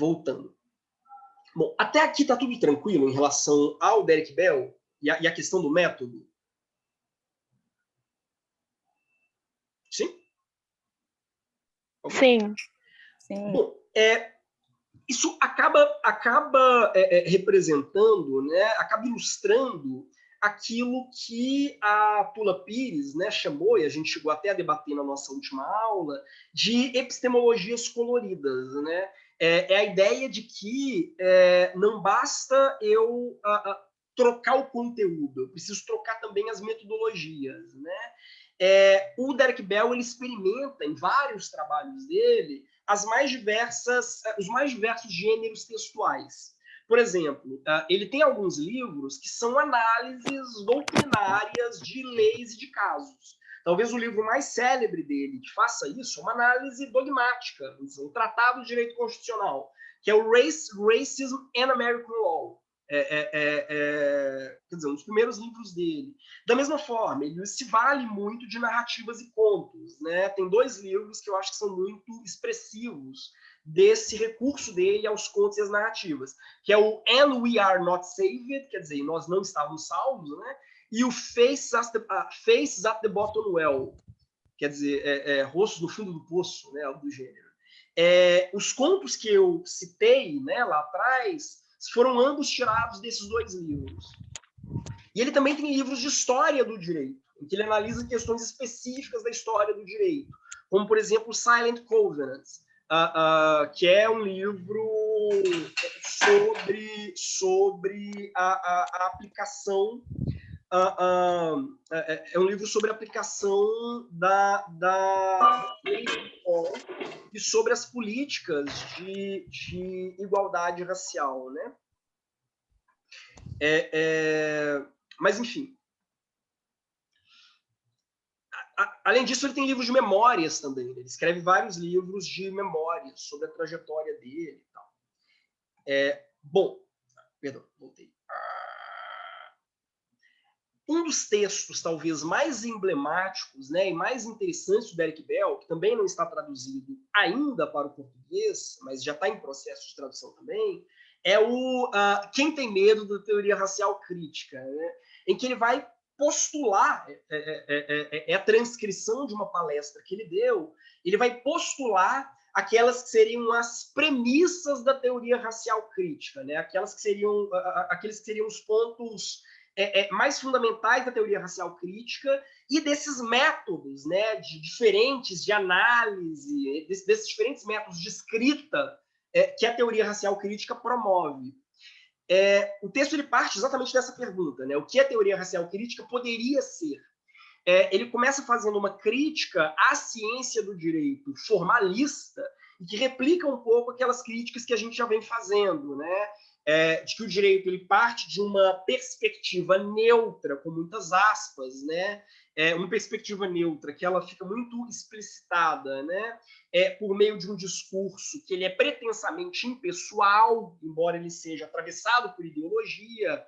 voltando. Bom, até aqui está tudo tranquilo em relação ao Derek Bell e a questão do método? Sim? Sim. Sim. Bom, isso acaba representando, né, acaba ilustrando aquilo que a Tula Pires, né, chamou, e a gente chegou até a debater na nossa última aula, de epistemologias coloridas. Né? É a ideia de que não basta eu trocar o conteúdo, eu preciso trocar também as metodologias. Né? O Derek Bell ele experimenta em vários trabalhos dele os mais diversos gêneros textuais. Por exemplo, ele tem alguns livros que são análises doutrinárias de leis e de casos. Talvez o livro mais célebre dele que faça isso é uma análise dogmática, um tratado de direito constitucional, que é o Racism and American Law. Quer dizer, um dos primeiros livros dele. Da mesma forma, ele se vale muito de narrativas e contos. Né? Tem 2 livros que eu acho que são muito expressivos desse recurso dele aos contos e às narrativas, que é o And We Are Not Saved, quer dizer, nós não estávamos salvos, né? E o Faces at the Bottom Well, quer dizer, rostos no fundo do poço, né? Algo do gênero. Os contos que eu citei, né, lá atrás foram ambos tirados desses 2 livros. E ele também tem livros de história do direito, em que ele analisa questões específicas da história do direito, como, por exemplo, Silent Covenants, que é um livro sobre a aplicação, é um livro sobre a aplicação da lei e sobre as políticas de igualdade racial, né? Mas, enfim. Além disso, ele tem livros de memórias também. Ele escreve vários livros de memórias sobre a trajetória dele e tal. Bom, perdão, voltei. Um dos textos talvez mais emblemáticos, né, e mais interessantes do Derek Bell, que também não está traduzido ainda para o português, mas já está em processo de tradução também, é o Quem Tem Medo da Teoria Racial Crítica, né, em que ele vai postular, a transcrição de uma palestra que ele deu, ele vai postular aquelas que seriam as premissas da teoria racial crítica, né, aqueles que seriam os pontos mais fundamentais da teoria racial crítica e desses métodos, né, diferentes de análise, desses diferentes métodos de escrita que a teoria racial crítica promove. O texto ele parte exatamente dessa pergunta, né, o que a teoria racial crítica poderia ser. Ele começa fazendo uma crítica à ciência do direito formalista e que replica um pouco aquelas críticas que a gente já vem fazendo, né? De que o direito ele parte de uma perspectiva neutra, com muitas aspas, né? Uma perspectiva neutra que ela fica muito explicitada, né? Por meio de um discurso que ele é pretensamente impessoal, embora ele seja atravessado por ideologia,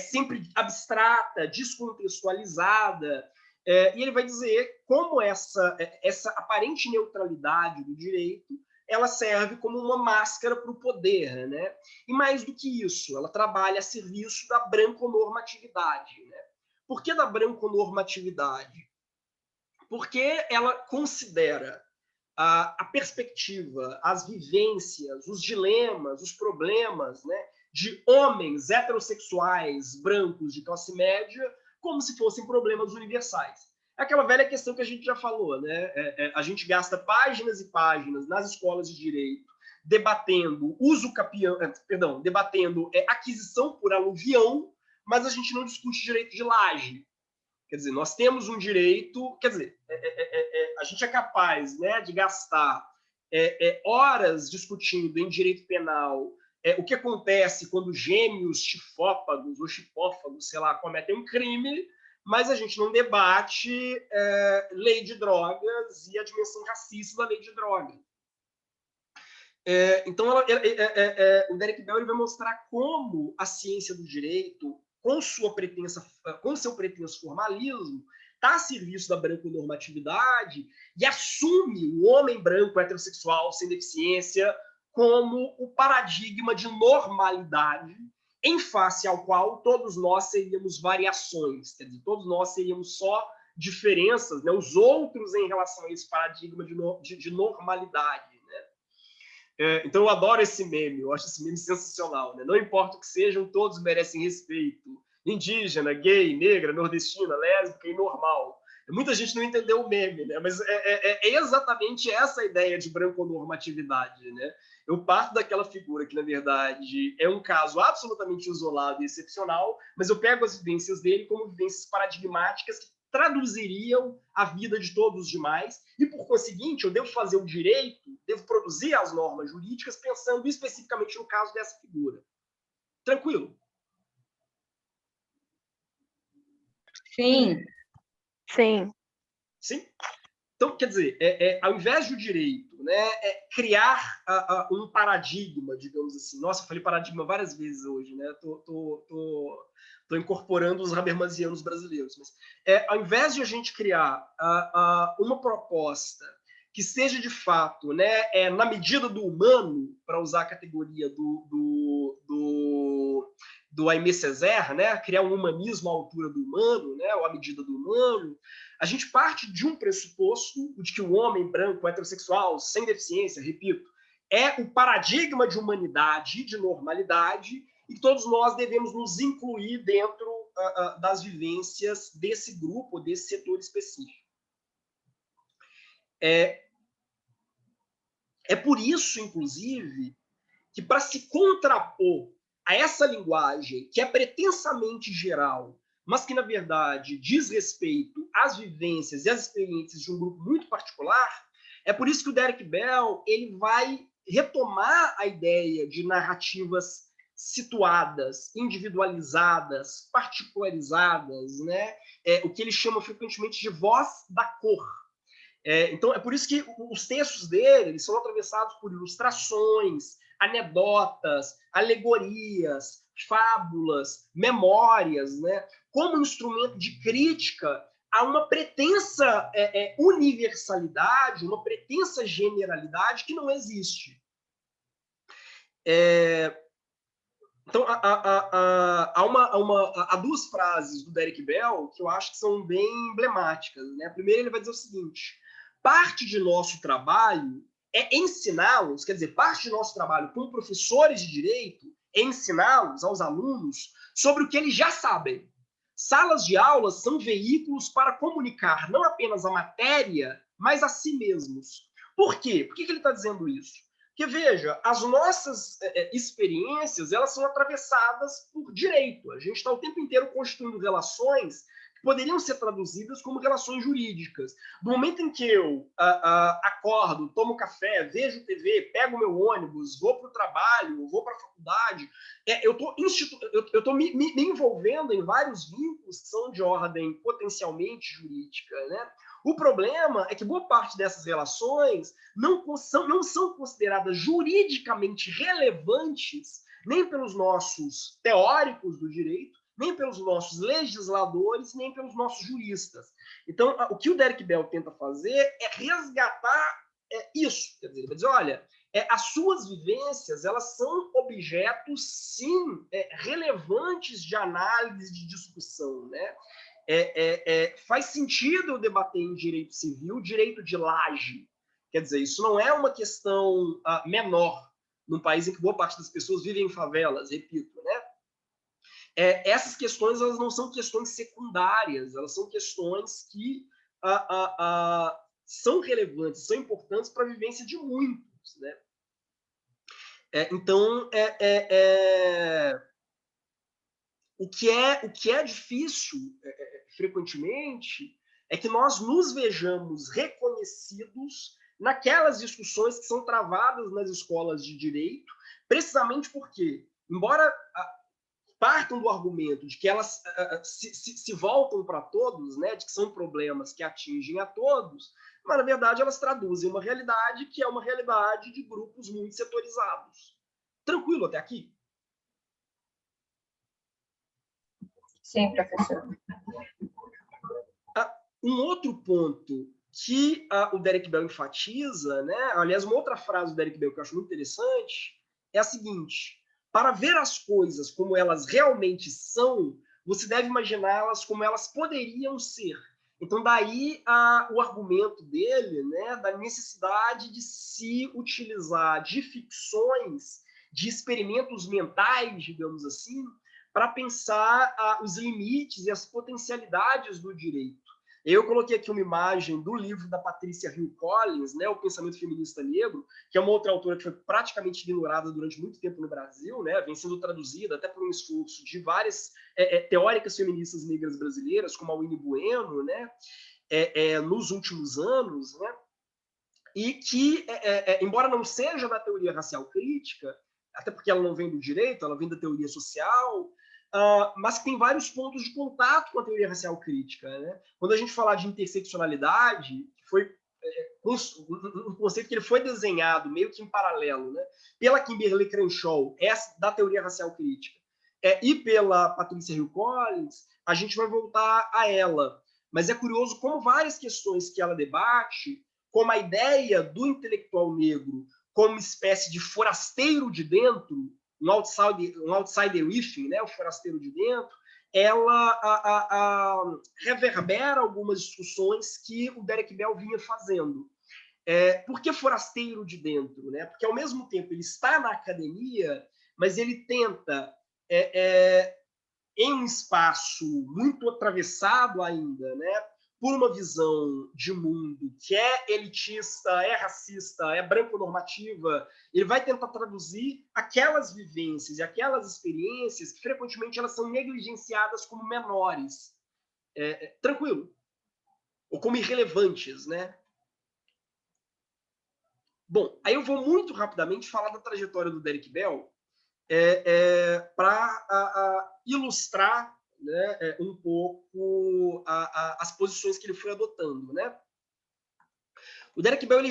sempre abstrata, descontextualizada, e ele vai dizer como essa aparente neutralidade do direito ela serve como uma máscara para o poder, né? E mais do que isso, ela trabalha a serviço da branconormatividade, né? Por que da branconormatividade? Porque ela considera a perspectiva, as vivências, os dilemas, os problemas, né, de homens heterossexuais brancos de classe média como se fossem problemas universais. É aquela velha questão que a gente já falou, né? A gente gasta páginas e páginas nas escolas de direito debatendo debatendo aquisição por aluvião, mas a gente não discute direito de laje. Quer dizer, nós temos um direito, quer dizer, a gente é capaz, né, de gastar horas discutindo em direito penal o que acontece quando gêmeos chifópagos ou chipófagos, sei lá, cometem um crime, mas a gente não debate lei de drogas e a dimensão racista da lei de drogas. Então, o Derek Bell ele vai mostrar como a ciência do direito, com seu pretenso formalismo, está a serviço da branconormatividade e assume o homem branco heterossexual sem deficiência como o paradigma de normalidade em face ao qual todos nós seríamos variações, quer dizer, todos nós seríamos só diferenças, né, os outros em relação a esse paradigma de normalidade. Né? Então, eu adoro esse meme, eu acho esse meme sensacional. Né? Não importa o que sejam, todos merecem respeito. Indígena, gay, negra, nordestina, lésbica e normal. Muita gente não entendeu o meme, né? Mas é exatamente essa ideia de branconormatividade. Né? Eu parto daquela figura que, na verdade, é um caso absolutamente isolado e excepcional, mas eu pego as vivências dele como vivências paradigmáticas que traduziriam a vida de todos os demais, e, por conseguinte, eu devo fazer o direito, devo produzir as normas jurídicas pensando especificamente no caso dessa figura. Tranquilo? Sim. Sim. Sim? Então, quer dizer, ao invés do direito, né, criar um paradigma, digamos assim. Nossa, eu falei paradigma várias vezes hoje, né? Tô incorporando os habermasianos brasileiros. Mas, ao invés de a gente criar uma proposta que seja de fato, né, na medida do humano, para usar a categoria do Aimé Césaire, né, criar um humanismo à altura do humano, né, ou à medida do humano, a gente parte de um pressuposto de que o homem branco, heterossexual, sem deficiência, repito, é o paradigma de humanidade, de normalidade, e todos nós devemos nos incluir dentro das vivências desse grupo, desse setor específico. É por isso, inclusive, que para se contrapor a essa linguagem que é pretensamente geral, mas que, na verdade, diz respeito às vivências e às experiências de um grupo muito particular, é por isso que o Derek Bell ele vai retomar a ideia de narrativas situadas, individualizadas, particularizadas, né? O que ele chama frequentemente de voz da cor. Então, é por isso que os textos dele eles são atravessados por ilustrações, anedotas, alegorias, fábulas, memórias, né? Como instrumento de crítica a uma pretensa universalidade, uma pretensa generalidade que não existe. Então, há duas frases do Derek Bell que eu acho que são bem emblemáticas. Né? A primeira, ele vai dizer o seguinte: parte de nosso trabalho é ensiná-los, quer dizer, parte de nosso trabalho como professores de direito é ensiná-los aos alunos sobre o que eles já sabem. Salas de aulas são veículos para comunicar não apenas a matéria, mas a si mesmos. Por quê? Por que ele está dizendo isso? Porque, veja, as nossas experiências elas são atravessadas por direito. A gente está o tempo inteiro construindo relações que poderiam ser traduzidas como relações jurídicas. Do momento em que eu acordo, tomo café, vejo TV, pego meu ônibus, vou para o trabalho, vou para a faculdade, eu estou me envolvendo em vários vínculos que são de ordem potencialmente jurídica, né? O problema é que boa parte dessas relações não são consideradas juridicamente relevantes nem pelos nossos teóricos do direito, nem pelos nossos legisladores, nem pelos nossos juristas. Então, o que o Derek Bell tenta fazer é resgatar isso. Quer dizer, ele vai dizer, olha, as suas vivências elas são objetos, sim, relevantes de análise, de discussão, né? Faz sentido eu debater em direito civil, direito de laje. Quer dizer, isso não é uma questão menor num país em que boa parte das pessoas vivem em favelas, repito, né? Essas questões elas não são questões secundárias, elas são questões que são relevantes, são importantes para a vivência de muitos, né? Então, o que é difícil, frequentemente, é que nós nos vejamos reconhecidos naquelas discussões que são travadas nas escolas de direito, precisamente porque, embora partam do argumento de que elas se voltam para todos, né, de que são problemas que atingem a todos, mas, na verdade, elas traduzem uma realidade que é uma realidade de grupos muito setorizados. Tranquilo até aqui? Sim, professor. Um outro ponto que o Derek Bell enfatiza, né? Aliás, uma outra frase do Derek Bell que eu acho muito interessante é a seguinte: para ver as coisas como elas realmente são, você deve imaginá-las como elas poderiam ser. Então, daí o argumento dele, né, da necessidade de se utilizar de ficções, de experimentos mentais, digamos assim, para pensar os limites e as potencialidades do direito. Eu coloquei aqui uma imagem do livro da Patrícia Hill Collins, né, O Pensamento Feminista Negro, que é uma outra autora que foi praticamente ignorada durante muito tempo no Brasil, né, vem sendo traduzida até por um esforço de várias teóricas feministas negras brasileiras, como a Winnie Bueno, né, nos últimos anos, né, e que, embora não seja da teoria racial crítica, até porque ela não vem do direito, ela vem da teoria social, mas que tem vários pontos de contato com a teoria racial crítica. Né? Quando a gente falar de interseccionalidade, que foi um conceito que ele foi desenhado meio que em paralelo, né? Pela Kimberly Crenshaw, da teoria racial crítica, e pela Patricia Hill Collins, a gente vai voltar a ela. Mas é curioso como várias questões que ela debate, como a ideia do intelectual negro como uma espécie de forasteiro de dentro, um outsider within, né, o forasteiro de dentro, ela reverbera algumas discussões que o Derek Bell vinha fazendo. Por que forasteiro de dentro? Né? Porque, ao mesmo tempo, ele está na academia, mas ele tenta, em um espaço muito atravessado ainda, né, por uma visão de mundo que é elitista, é racista, é branco-normativa, ele vai tentar traduzir aquelas vivências e aquelas experiências que, frequentemente, elas são negligenciadas como menores. Tranquilo. Ou como irrelevantes, né? Bom, aí eu vou muito rapidamente falar da trajetória do Derek Bell para ilustrar, né, um pouco as posições que ele foi adotando, né? O Derek Bell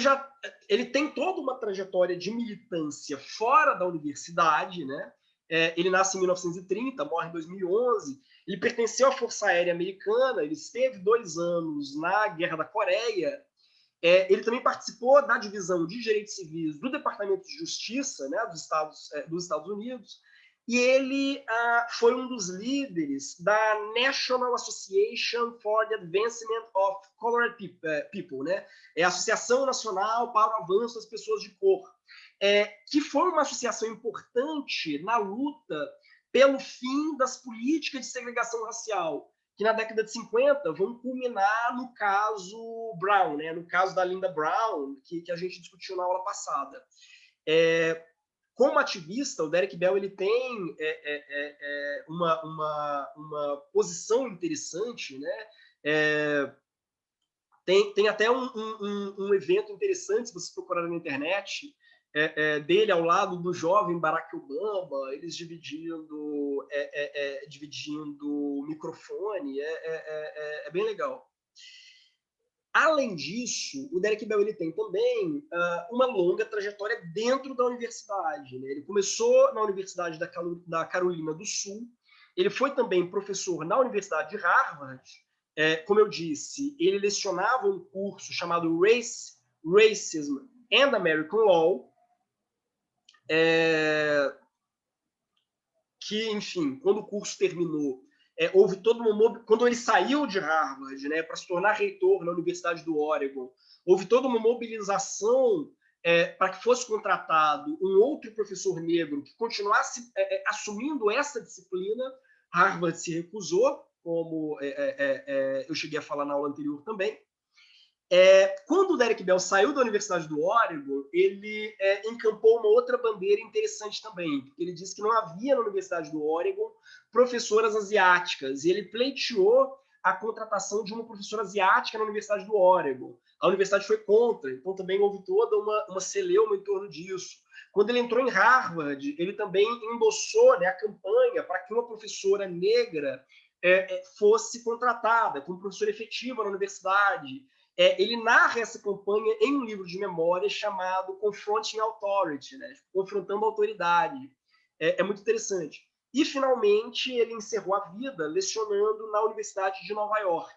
ele tem toda uma trajetória de militância fora da universidade, né? Ele nasce em 1930, morre em 2011. Ele pertenceu à Força Aérea Americana. Ele esteve 2 anos na Guerra da Coreia. Ele também participou da divisão de direitos civis do Departamento de Justiça, né, dos Estados Unidos, e ele foi um dos líderes da National Association for the Advancement of Colored People, né, a Associação Nacional para o Avanço das Pessoas de Cor, que foi uma associação importante na luta pelo fim das políticas de segregação racial, que na década de 50 vão culminar no caso Brown, né? No caso da Linda Brown, que a gente discutiu na aula passada. Como ativista, o Derek Bell ele tem uma posição interessante, né? Tem até um evento interessante, se você procurar na internet, dele ao lado do jovem Barack Obama, eles dividindo o microfone, é bem legal. Além disso, o Derek Bell ele tem também uma longa trajetória dentro da universidade. Né? Ele começou na Universidade da Carolina do Sul, ele foi também professor na Universidade de Harvard. Como eu disse, ele lecionava um curso chamado Racism and American Law, que, enfim, quando o curso terminou, houve todo quando ele saiu de Harvard, né, para se tornar reitor na Universidade do Oregon, houve toda uma mobilização para que fosse contratado um outro professor negro que continuasse assumindo essa disciplina. Harvard se recusou, como eu cheguei a falar na aula anterior também. Quando o Derek Bell saiu da Universidade do Oregon, ele encampou uma outra bandeira interessante também, porque ele disse que não havia na Universidade do Oregon professoras asiáticas, e ele pleiteou a contratação de uma professora asiática na Universidade do Oregon. A universidade foi contra, então também houve toda uma celeuma em torno disso. Quando ele entrou em Harvard, ele também endossou, né, a campanha para que uma professora negra fosse contratada como professora efetiva na universidade. Ele narra essa campanha em um livro de memória chamado Confronting Authority, né? Confrontando a autoridade. É muito interessante. E, finalmente, ele encerrou a vida lecionando na Universidade de Nova York.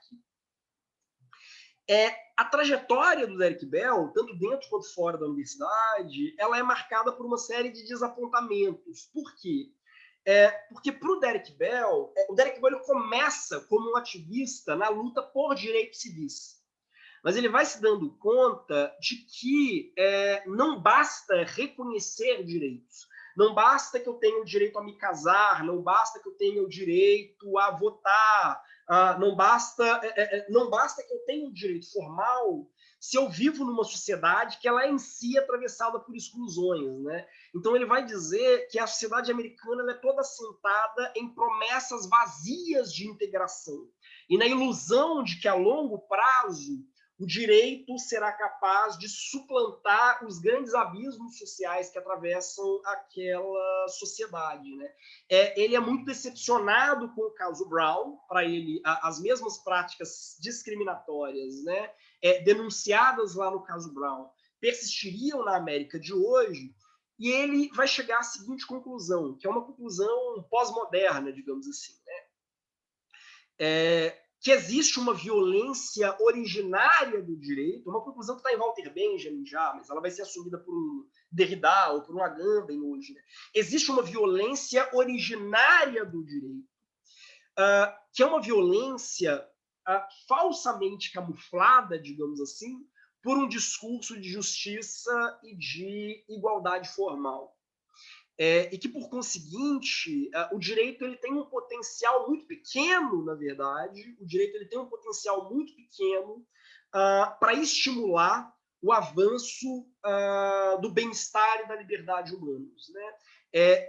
A trajetória do Derek Bell, tanto dentro quanto fora da universidade, ela é marcada por uma série de desapontamentos. Por quê? Porque para o Derek Bell ele começa como um ativista na luta por direitos civis. Mas ele vai se dando conta de que não basta reconhecer direitos. Não basta que eu tenha o direito a me casar, não basta que eu tenha o direito a votar, não basta que eu tenha o direito formal se eu vivo numa sociedade que ela é em si atravessada por exclusões, né? Então ele vai dizer que a sociedade americana ela é toda assentada em promessas vazias de integração e na ilusão de que a longo prazo o direito será capaz de suplantar os grandes abismos sociais que atravessam aquela sociedade, né? Ele é muito decepcionado com o caso Brown. Para ele, as mesmas práticas discriminatórias, né, denunciadas lá no caso Brown persistiriam na América de hoje, e ele vai chegar à seguinte conclusão, que é uma conclusão pós-moderna, digamos assim, né? Que existe uma violência originária do direito, uma conclusão que está em Walter Benjamin já, mas ela vai ser assumida por um Derrida ou por um Agamben hoje, né? Existe uma violência originária do direito, que é uma violência falsamente camuflada, digamos assim, por um discurso de justiça e de igualdade formal. E que, por conseguinte, o direito ele tem um potencial muito pequeno, na verdade, o direito ele tem um potencial muito pequeno para estimular o avanço do bem-estar e da liberdade humanos, né?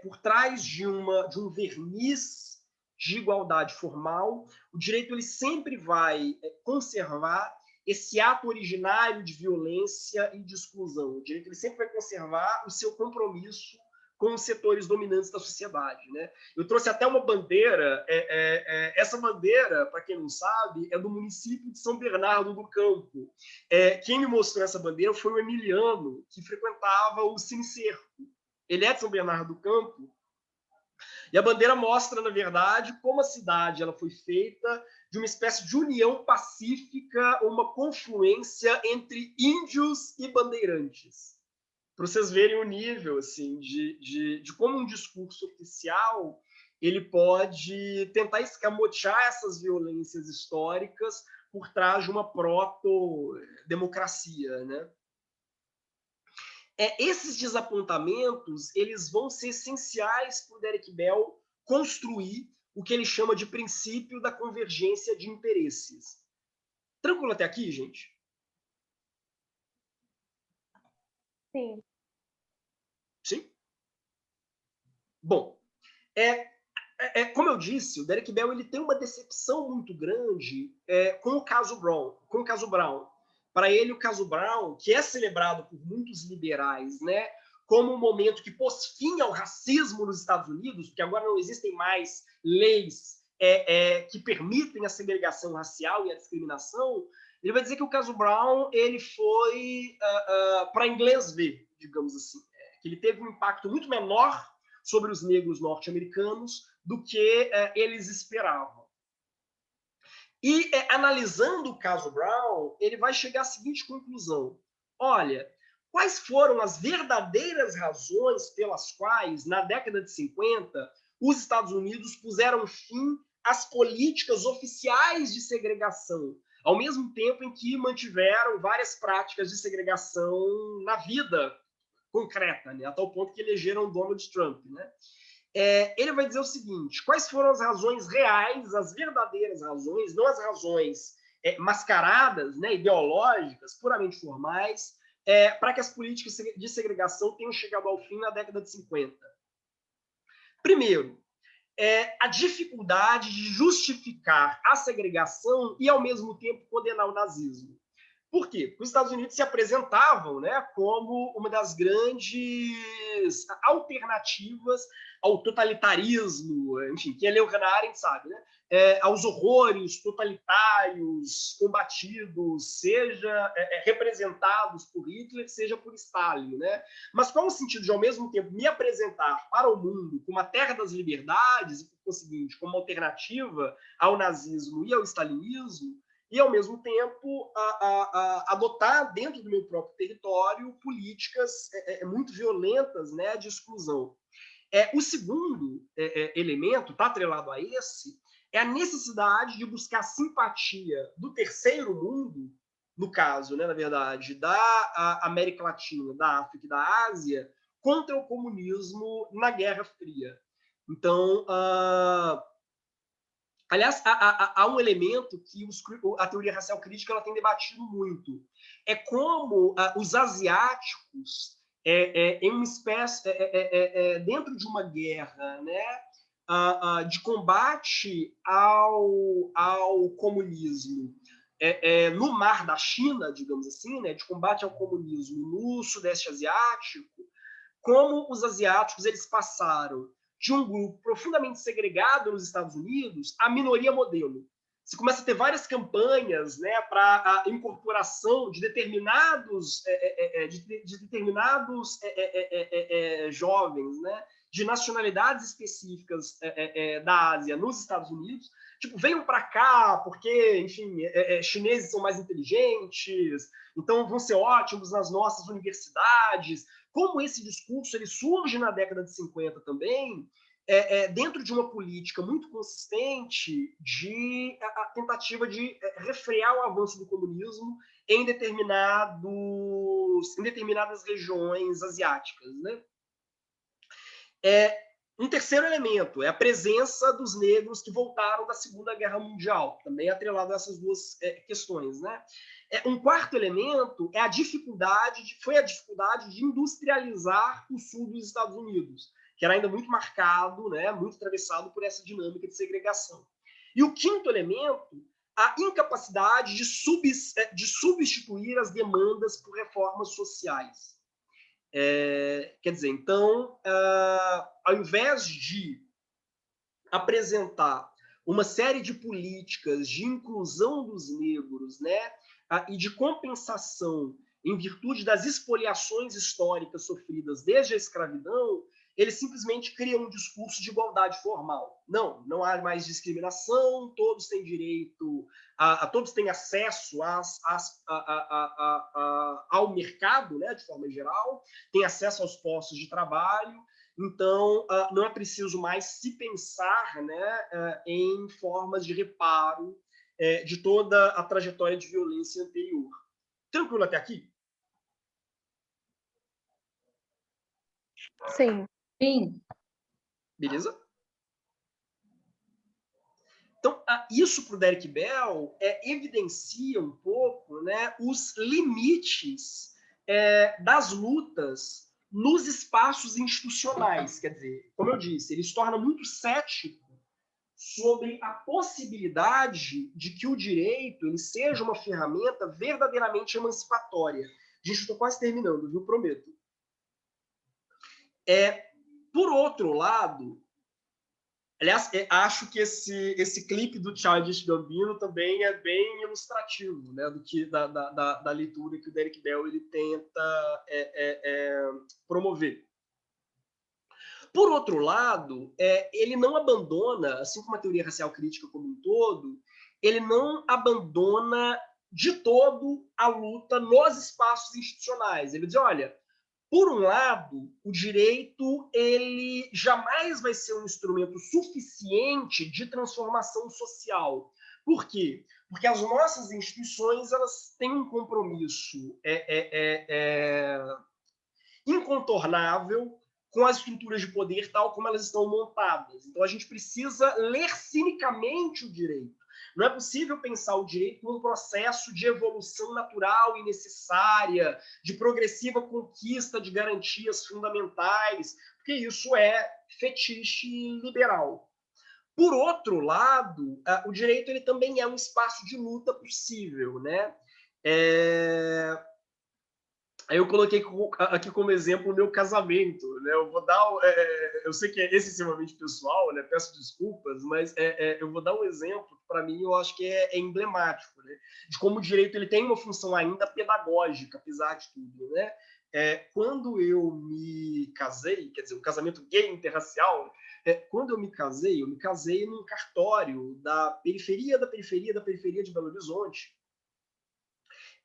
Por trás de um verniz de igualdade formal, o direito ele sempre vai conservar esse ato originário de violência e de exclusão. O direito ele sempre vai conservar o seu compromisso com os setores dominantes da sociedade, né? Eu trouxe até uma bandeira. Essa bandeira, para quem não sabe, é do município de São Bernardo do Campo. Quem me mostrou essa bandeira foi o Emiliano, que frequentava o Cine Cerco. Ele é de São Bernardo do Campo. E a bandeira mostra, na verdade, como a cidade ela foi feita de uma espécie de união pacífica, uma confluência entre índios e bandeirantes. Para vocês verem o nível assim, de como um discurso oficial ele pode tentar escamotear essas violências históricas por trás de uma proto-democracia, né? Esses desapontamentos eles vão ser essenciais para o Derek Bell construir o que ele chama de princípio da convergência de interesses. Tranquilo até aqui, gente? Sim. Sim? Bom, como eu disse, o Derek Bell ele tem uma decepção muito grande com o caso Brown. Para ele, o caso Brown, que é celebrado por muitos liberais, né, como um momento que pôs fim ao racismo nos Estados Unidos, porque agora não existem mais leis que permitem a segregação racial e a discriminação, ele vai dizer que o caso Brown ele foi para inglês ver, digamos assim, que ele teve um impacto muito menor sobre os negros norte-americanos do que eles esperavam. E analisando o caso Brown, ele vai chegar à seguinte conclusão: olha, quais foram as verdadeiras razões pelas quais, na década de 50, os Estados Unidos puseram fim às políticas oficiais de segregação, ao mesmo tempo em que mantiveram várias práticas de segregação na vida concreta, né? A tal ponto que elegeram Donald Trump, né? Ele vai dizer o seguinte: quais foram as razões reais, as verdadeiras razões, não as razões mascaradas, né, ideológicas, puramente formais, para que as políticas de segregação tenham chegado ao fim na década de 50. Primeiro, a dificuldade de justificar a segregação e, ao mesmo tempo, condenar o nazismo. Por quê? Porque os Estados Unidos se apresentavam, né, como uma das grandes alternativas ao totalitarismo, enfim, quem leu Hannah Arendt sabe, né? Aos horrores totalitários combatidos, seja representados por Hitler, seja por Stalin, né? Mas qual o sentido de, ao mesmo tempo, me apresentar para o mundo como a terra das liberdades e, por conseguinte, como alternativa ao nazismo e ao stalinismo, e, ao mesmo tempo, adotar dentro do meu próprio território políticas muito violentas, né, de exclusão. O segundo elemento, está atrelado a esse, é a necessidade de buscar simpatia do terceiro mundo, no caso, né, na verdade, da América Latina, da África e da Ásia, contra o comunismo na Guerra Fria. Então, aliás, há um elemento que a teoria racial crítica ela tem debatido muito. É como os asiáticos, em uma espécie, dentro de uma guerra, né, de combate ao comunismo no Mar da China, digamos assim, né, de combate ao comunismo no Sudeste Asiático, como os asiáticos eles passaram de um grupo profundamente segregado nos Estados Unidos à minoria modelo. Você começa a ter várias campanhas, né, para a incorporação de determinados, jovens, né, de nacionalidades específicas da Ásia nos Estados Unidos. Tipo, venham para cá, porque, enfim, chineses são mais inteligentes, então vão ser ótimos nas nossas universidades. Como esse discurso ele surge na década de 50 também, dentro de uma política muito consistente de a tentativa de refrear o avanço do comunismo em determinadas regiões asiáticas, né? Um terceiro elemento é a presença dos negros que voltaram da Segunda Guerra Mundial, também atrelado a essas duas questões, né? Um quarto elemento é foi a dificuldade de industrializar o sul dos Estados Unidos, que era ainda muito marcado, né, muito atravessado por essa dinâmica de segregação. E o quinto elemento, a incapacidade de substituir as demandas por reformas sociais. Quer dizer, então, ao invés de apresentar uma série de políticas de inclusão dos negros, né, e de compensação em virtude das expoliações históricas sofridas desde a escravidão, eles simplesmente criam um discurso de igualdade formal. Não há mais discriminação, todos têm direito, todos têm acesso ao mercado, né, de forma geral, têm acesso aos postos de trabalho. Então, não é preciso mais se pensar, né, em formas de reparo de toda a trajetória de violência anterior. Tranquilo até aqui? Sim. Sim. Beleza? Então, isso para o Derek Bell evidencia um pouco, né, os limites das lutas nos espaços institucionais. Quer dizer, como eu disse, ele se torna muito cético sobre a possibilidade de que o direito ele seja uma ferramenta verdadeiramente emancipatória. Gente, estou quase terminando, viu? Prometo. Por outro lado, aliás, acho que esse clipe do Childish Gambino também é bem ilustrativo, né, da leitura que o Derek Bell ele tenta promover. Por outro lado, ele não abandona, assim como a teoria racial crítica como um todo, ele não abandona de todo a luta nos espaços institucionais. Ele diz, olha, por um lado, o direito ele jamais vai ser um instrumento suficiente de transformação social. Por quê? Porque as nossas instituições elas têm um compromisso incontornável com as estruturas de poder tal como elas estão montadas. Então, a gente precisa ler cinicamente o direito. Não é possível pensar o direito como um processo de evolução natural e necessária, de progressiva conquista de garantias fundamentais, porque isso é fetiche liberal. Por outro lado, o direito ele também é um espaço de luta possível, né? Aí eu coloquei aqui como exemplo o meu casamento, né? Eu vou dar, eu sei que é excessivamente pessoal, né? Peço desculpas, mas eu vou dar um exemplo que para mim eu acho que é emblemático, né? De como o direito ele tem uma função ainda pedagógica, apesar de tudo, né? Quando eu me casei, quer dizer, um casamento gay interracial, quando eu me casei num cartório da periferia de Belo Horizonte.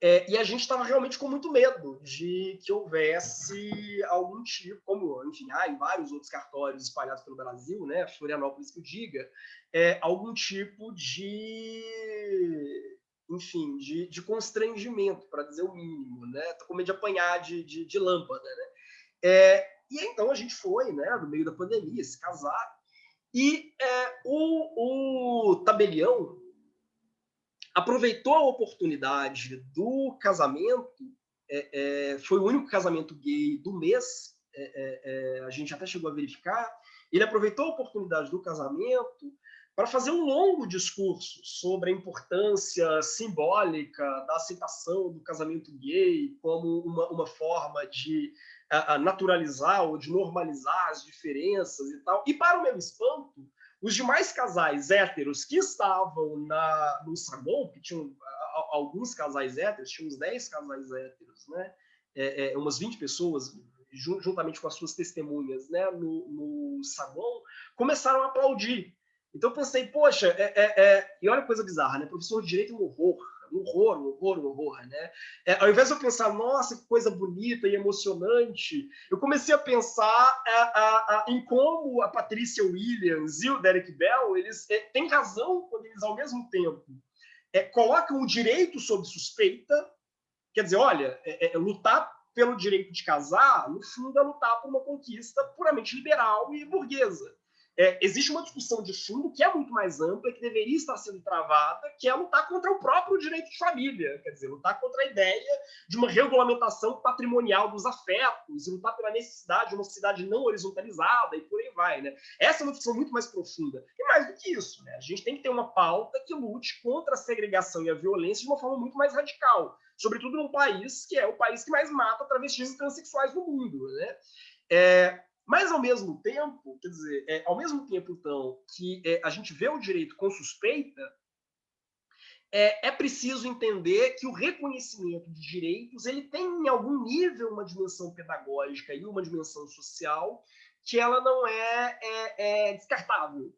E a gente estava realmente com muito medo de que houvesse algum tipo, como, enfim, há em vários outros cartórios espalhados pelo Brasil, né, Florianópolis que o diga, algum tipo de, enfim, de constrangimento, para dizer o mínimo, né? Tô com medo de apanhar de lâmpada, né? E então a gente foi, né, no meio da pandemia, se casar, e o tabelião aproveitou a oportunidade do casamento, foi o único casamento gay do mês, a gente até chegou a verificar, ele aproveitou a oportunidade do casamento para fazer um longo discurso sobre a importância simbólica da aceitação do casamento gay como uma forma de naturalizar ou de normalizar as diferenças e tal. E, para o meu espanto, os demais casais héteros que estavam no saguão, que tinham alguns casais héteros, tinha uns 10 casais héteros, né? Umas 20 pessoas, juntamente com as suas testemunhas, né? no saguão, começaram a aplaudir. Então eu pensei, poxa, e olha que coisa bizarra, né? Professor de direito é um horror, né? Ao invés de eu pensar, nossa, que coisa bonita e emocionante, eu comecei a pensar em como a Patrícia Williams e o Derek Bell, eles têm razão quando eles, ao mesmo tempo, colocam o direito sob suspeita. Quer dizer, olha, lutar pelo direito de casar, no fundo, é lutar por uma conquista puramente liberal e burguesa. Existe uma discussão de fundo que é muito mais ampla, que deveria estar sendo travada, que é lutar contra o próprio direito de família, quer dizer, lutar contra a ideia de uma regulamentação patrimonial dos afetos, e lutar pela necessidade de uma sociedade não horizontalizada, e por aí vai, né? Essa é uma discussão muito mais profunda. E mais do que isso, né? A gente tem que ter uma pauta que lute contra a segregação e a violência de uma forma muito mais radical, sobretudo num país que é o país que mais mata travestis e transexuais no mundo, né? Mas, ao mesmo tempo, quer dizer, ao mesmo tempo, então, que a gente vê o direito com suspeita, é preciso entender que o reconhecimento de direitos ele tem, em algum nível, uma dimensão pedagógica e uma dimensão social que ela não é descartável.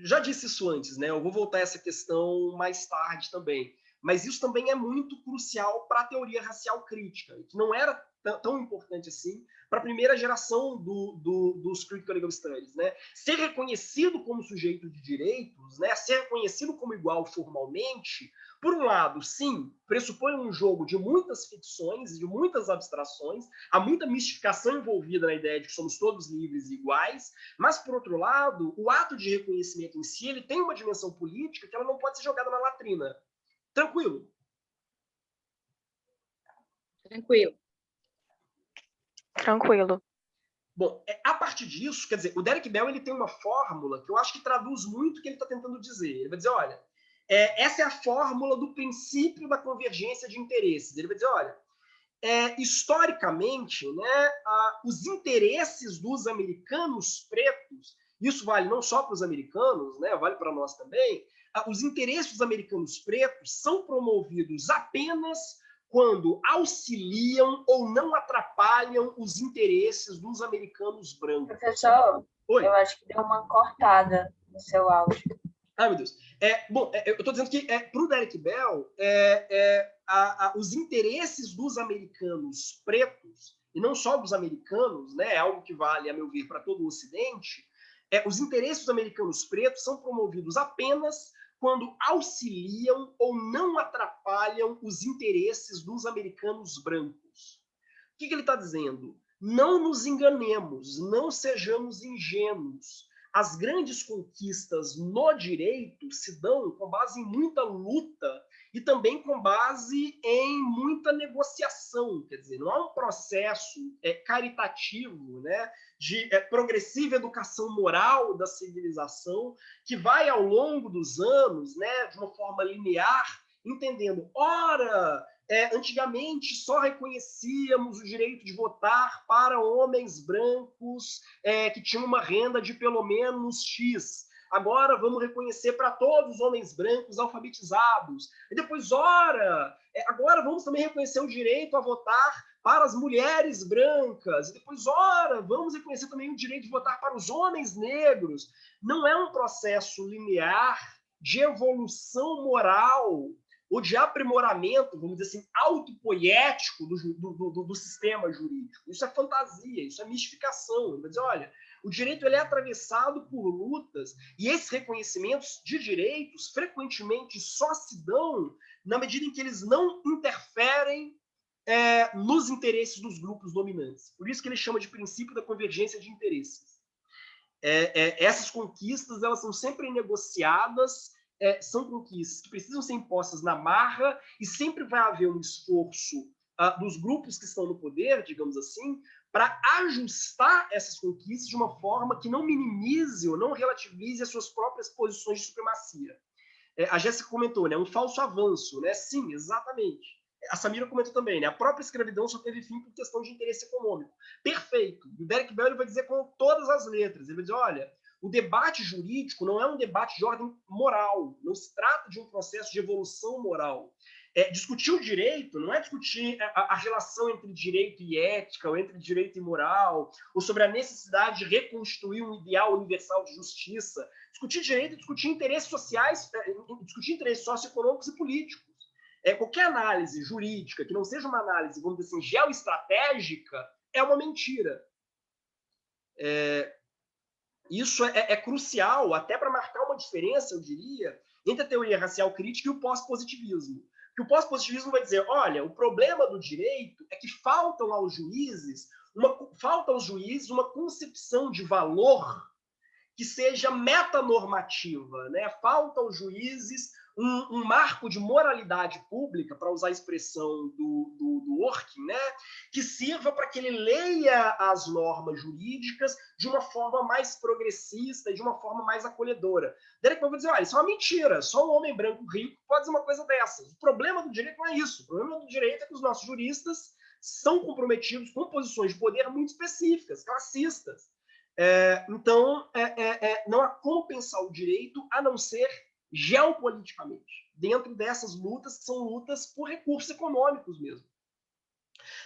Já disse isso antes, né? Eu vou voltar a essa questão mais tarde também. Mas isso também é muito crucial para a teoria racial crítica, que não era tão importante assim para a primeira geração dos Critical Legal Studies, né? Ser reconhecido como sujeito de direitos, né? Ser reconhecido como igual formalmente, por um lado, sim, pressupõe um jogo de muitas ficções, de muitas abstrações, há muita mistificação envolvida na ideia de que somos todos livres e iguais, mas, por outro lado, o ato de reconhecimento em si ele tem uma dimensão política que ela não pode ser jogada na latrina. Tranquilo? Tranquilo. Tranquilo. Bom, a partir disso, quer dizer, o Derek Bell ele tem uma fórmula que eu acho que traduz muito o que ele está tentando dizer. Ele vai dizer, olha, essa é a fórmula do princípio da convergência de interesses. Ele vai dizer, olha, historicamente, né, os interesses dos americanos pretos, isso vale não só para os americanos, né, vale para nós também, os interesses dos americanos pretos são promovidos apenas quando auxiliam ou não atrapalham os interesses dos americanos brancos. Professor, Oi? eu acho que deu uma cortada no seu áudio. Ai, meu Deus. Bom, eu estou dizendo que, para o Derek Bell, os interesses dos americanos pretos, e não só dos americanos, né, é algo que vale, a meu ver, para todo o Ocidente, os interesses dos americanos pretos são promovidos apenas quando auxiliam ou não atrapalham os interesses dos americanos brancos. O que ele está dizendo? Não nos enganemos, não sejamos ingênuos. As grandes conquistas no direito se dão com base em muita luta e também com base em muita negociação. Quer dizer, não há um processo caritativo, né, de progressiva educação moral da civilização que vai, ao longo dos anos, né, de uma forma linear, entendendo, ora, antigamente só reconhecíamos o direito de votar para homens brancos que tinham uma renda de pelo menos X. agora vamos reconhecer para todos os homens brancos alfabetizados. E depois, ora, agora vamos também reconhecer o direito a votar para as mulheres brancas. E depois, ora, vamos reconhecer também o direito de votar para os homens negros. Não é um processo linear de evolução moral ou de aprimoramento, vamos dizer assim, autopoético do sistema jurídico. Isso é fantasia, isso é mistificação. Ele vai dizer, olha, o direito ele é atravessado por lutas e esses reconhecimentos de direitos frequentemente só se dão na medida em que eles não interferem nos interesses dos grupos dominantes. Por isso que ele chama de princípio da convergência de interesses. Essas conquistas elas são sempre negociadas, são conquistas que precisam ser impostas na marra e sempre vai haver um esforço dos grupos que estão no poder, digamos assim, para ajustar essas conquistas de uma forma que não minimize ou não relativize as suas próprias posições de supremacia. A Jéssica comentou, né, um falso avanço, né? Sim, exatamente. A Samira comentou também, né? A própria escravidão só teve fim por questão de interesse econômico. Perfeito. E o Derek Bell vai dizer com todas as letras. Ele vai dizer, olha, o debate jurídico não é um debate de ordem moral. Não se trata de um processo de evolução moral. Discutir o direito não é discutir a relação entre direito e ética, ou entre direito e moral, ou sobre a necessidade de reconstruir um ideal universal de justiça. Discutir direito é discutir interesses sociais, discutir interesses socioeconômicos e políticos. Qualquer análise jurídica que não seja uma análise, vamos dizer assim, geoestratégica, é uma mentira. Isso é crucial, até para marcar uma diferença, eu diria, entre a teoria racial crítica e o pós-positivismo. Que o pós-positivismo vai dizer, olha, o problema do direito é que falta aos juízes uma concepção de valor que seja metanormativa, né? Falta aos juízes um marco de moralidade pública, para usar a expressão do Orkin, né? Que sirva para que ele leia as normas jurídicas de uma forma mais progressista e de uma forma mais acolhedora. Derek vai dizer, olha, isso é uma mentira, só um homem branco rico pode dizer uma coisa dessas. O problema do direito não é isso. O problema do direito é que os nossos juristas são comprometidos com posições de poder muito específicas, classistas. Então, não há como pensar o direito a não ser geopoliticamente, dentro dessas lutas que são lutas por recursos econômicos mesmo.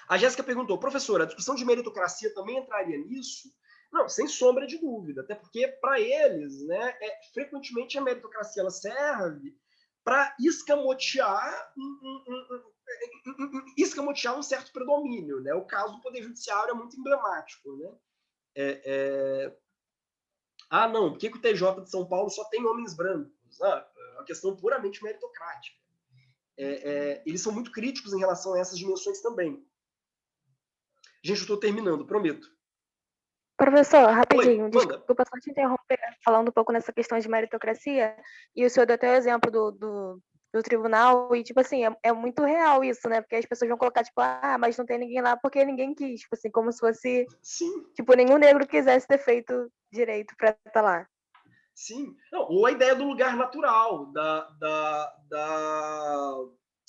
A Jéssica perguntou, professora, a discussão de meritocracia também entraria nisso? Não, sem sombra de dúvida, até porque, para eles, né, frequentemente a meritocracia ela serve para escamotear um certo predomínio. Né? O caso do Poder Judiciário é muito emblemático. Né? Não, por que o TJ de São Paulo só tem homens brancos? É uma questão puramente meritocrática. Eles são muito críticos em relação a essas dimensões também. Gente, eu estou terminando, prometo. Professor, rapidinho, Oi, desculpa só te interromper, falando um pouco nessa questão de meritocracia, e o senhor deu até o exemplo do tribunal, e, tipo assim, é muito real isso, né? Porque as pessoas vão colocar, tipo, mas não tem ninguém lá porque ninguém quis, tipo assim, como se fosse, sim, tipo, nenhum negro quisesse ter feito direito para estar lá. Sim. Não, ou a ideia do lugar natural,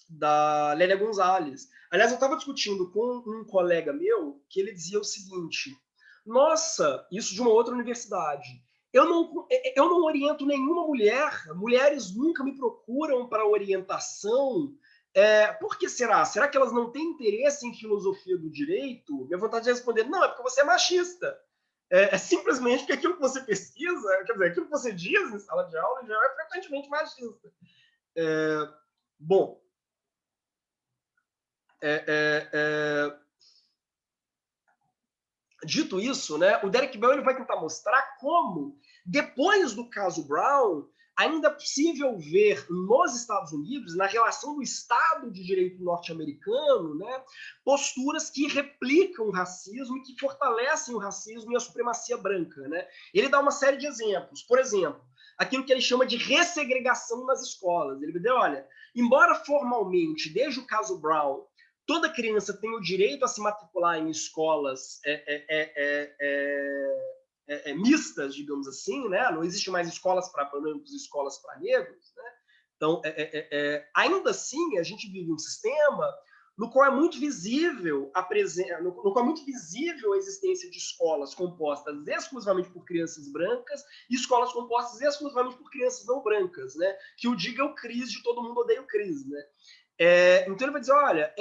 da Lélia Gonzalez. Aliás, eu estava discutindo com um colega meu que ele dizia o seguinte, nossa, isso de uma outra universidade, eu não oriento nenhuma mulher, mulheres nunca me procuram para orientação, por que será? Será que elas não têm interesse em filosofia do direito? Minha vontade de responder, não, é porque você é machista. Simplesmente porque aquilo que você pesquisa, quer dizer, aquilo que você diz em sala de aula já é frequentemente machista. Bom, dito isso, né, o Derek Bell ele vai tentar mostrar como, depois do caso Brown, ainda é possível ver nos Estados Unidos, na relação do Estado de Direito norte-americano, né, posturas que replicam o racismo e que fortalecem o racismo e a supremacia branca. Né? Ele dá uma série de exemplos. Por exemplo, aquilo que ele chama de ressegregação nas escolas. Ele vai dizer, olha, embora formalmente, desde o caso Brown, toda criança tem o direito a se matricular em escolas mistas, digamos assim, né? Não existe mais escolas para brancos e escolas para negros. Né? Então, ainda assim, a gente vive um sistema no qual é muito visível a presença, no qual é muito visível a existência de escolas compostas exclusivamente por crianças brancas e escolas compostas exclusivamente por crianças não brancas, né? Que o diga o Cris de Todo Mundo Odeia o Cris, né? Então ele vai dizer, olha,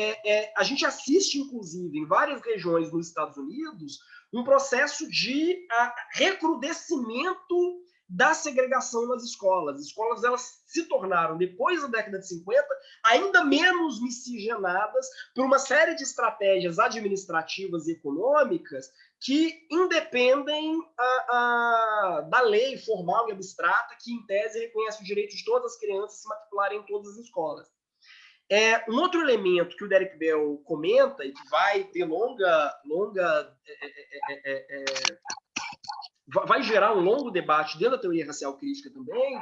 a gente assiste, inclusive, em várias regiões nos Estados Unidos, um processo de recrudescimento da segregação nas escolas. As escolas elas se tornaram, depois da década de 50, ainda menos miscigenadas por uma série de estratégias administrativas e econômicas que independem da lei formal e abstrata que, em tese, reconhece o direito de todas as crianças se matricularem em todas as escolas. Um outro elemento que o Derek Bell comenta e que vai ter vai gerar um longo debate dentro da teoria racial crítica também,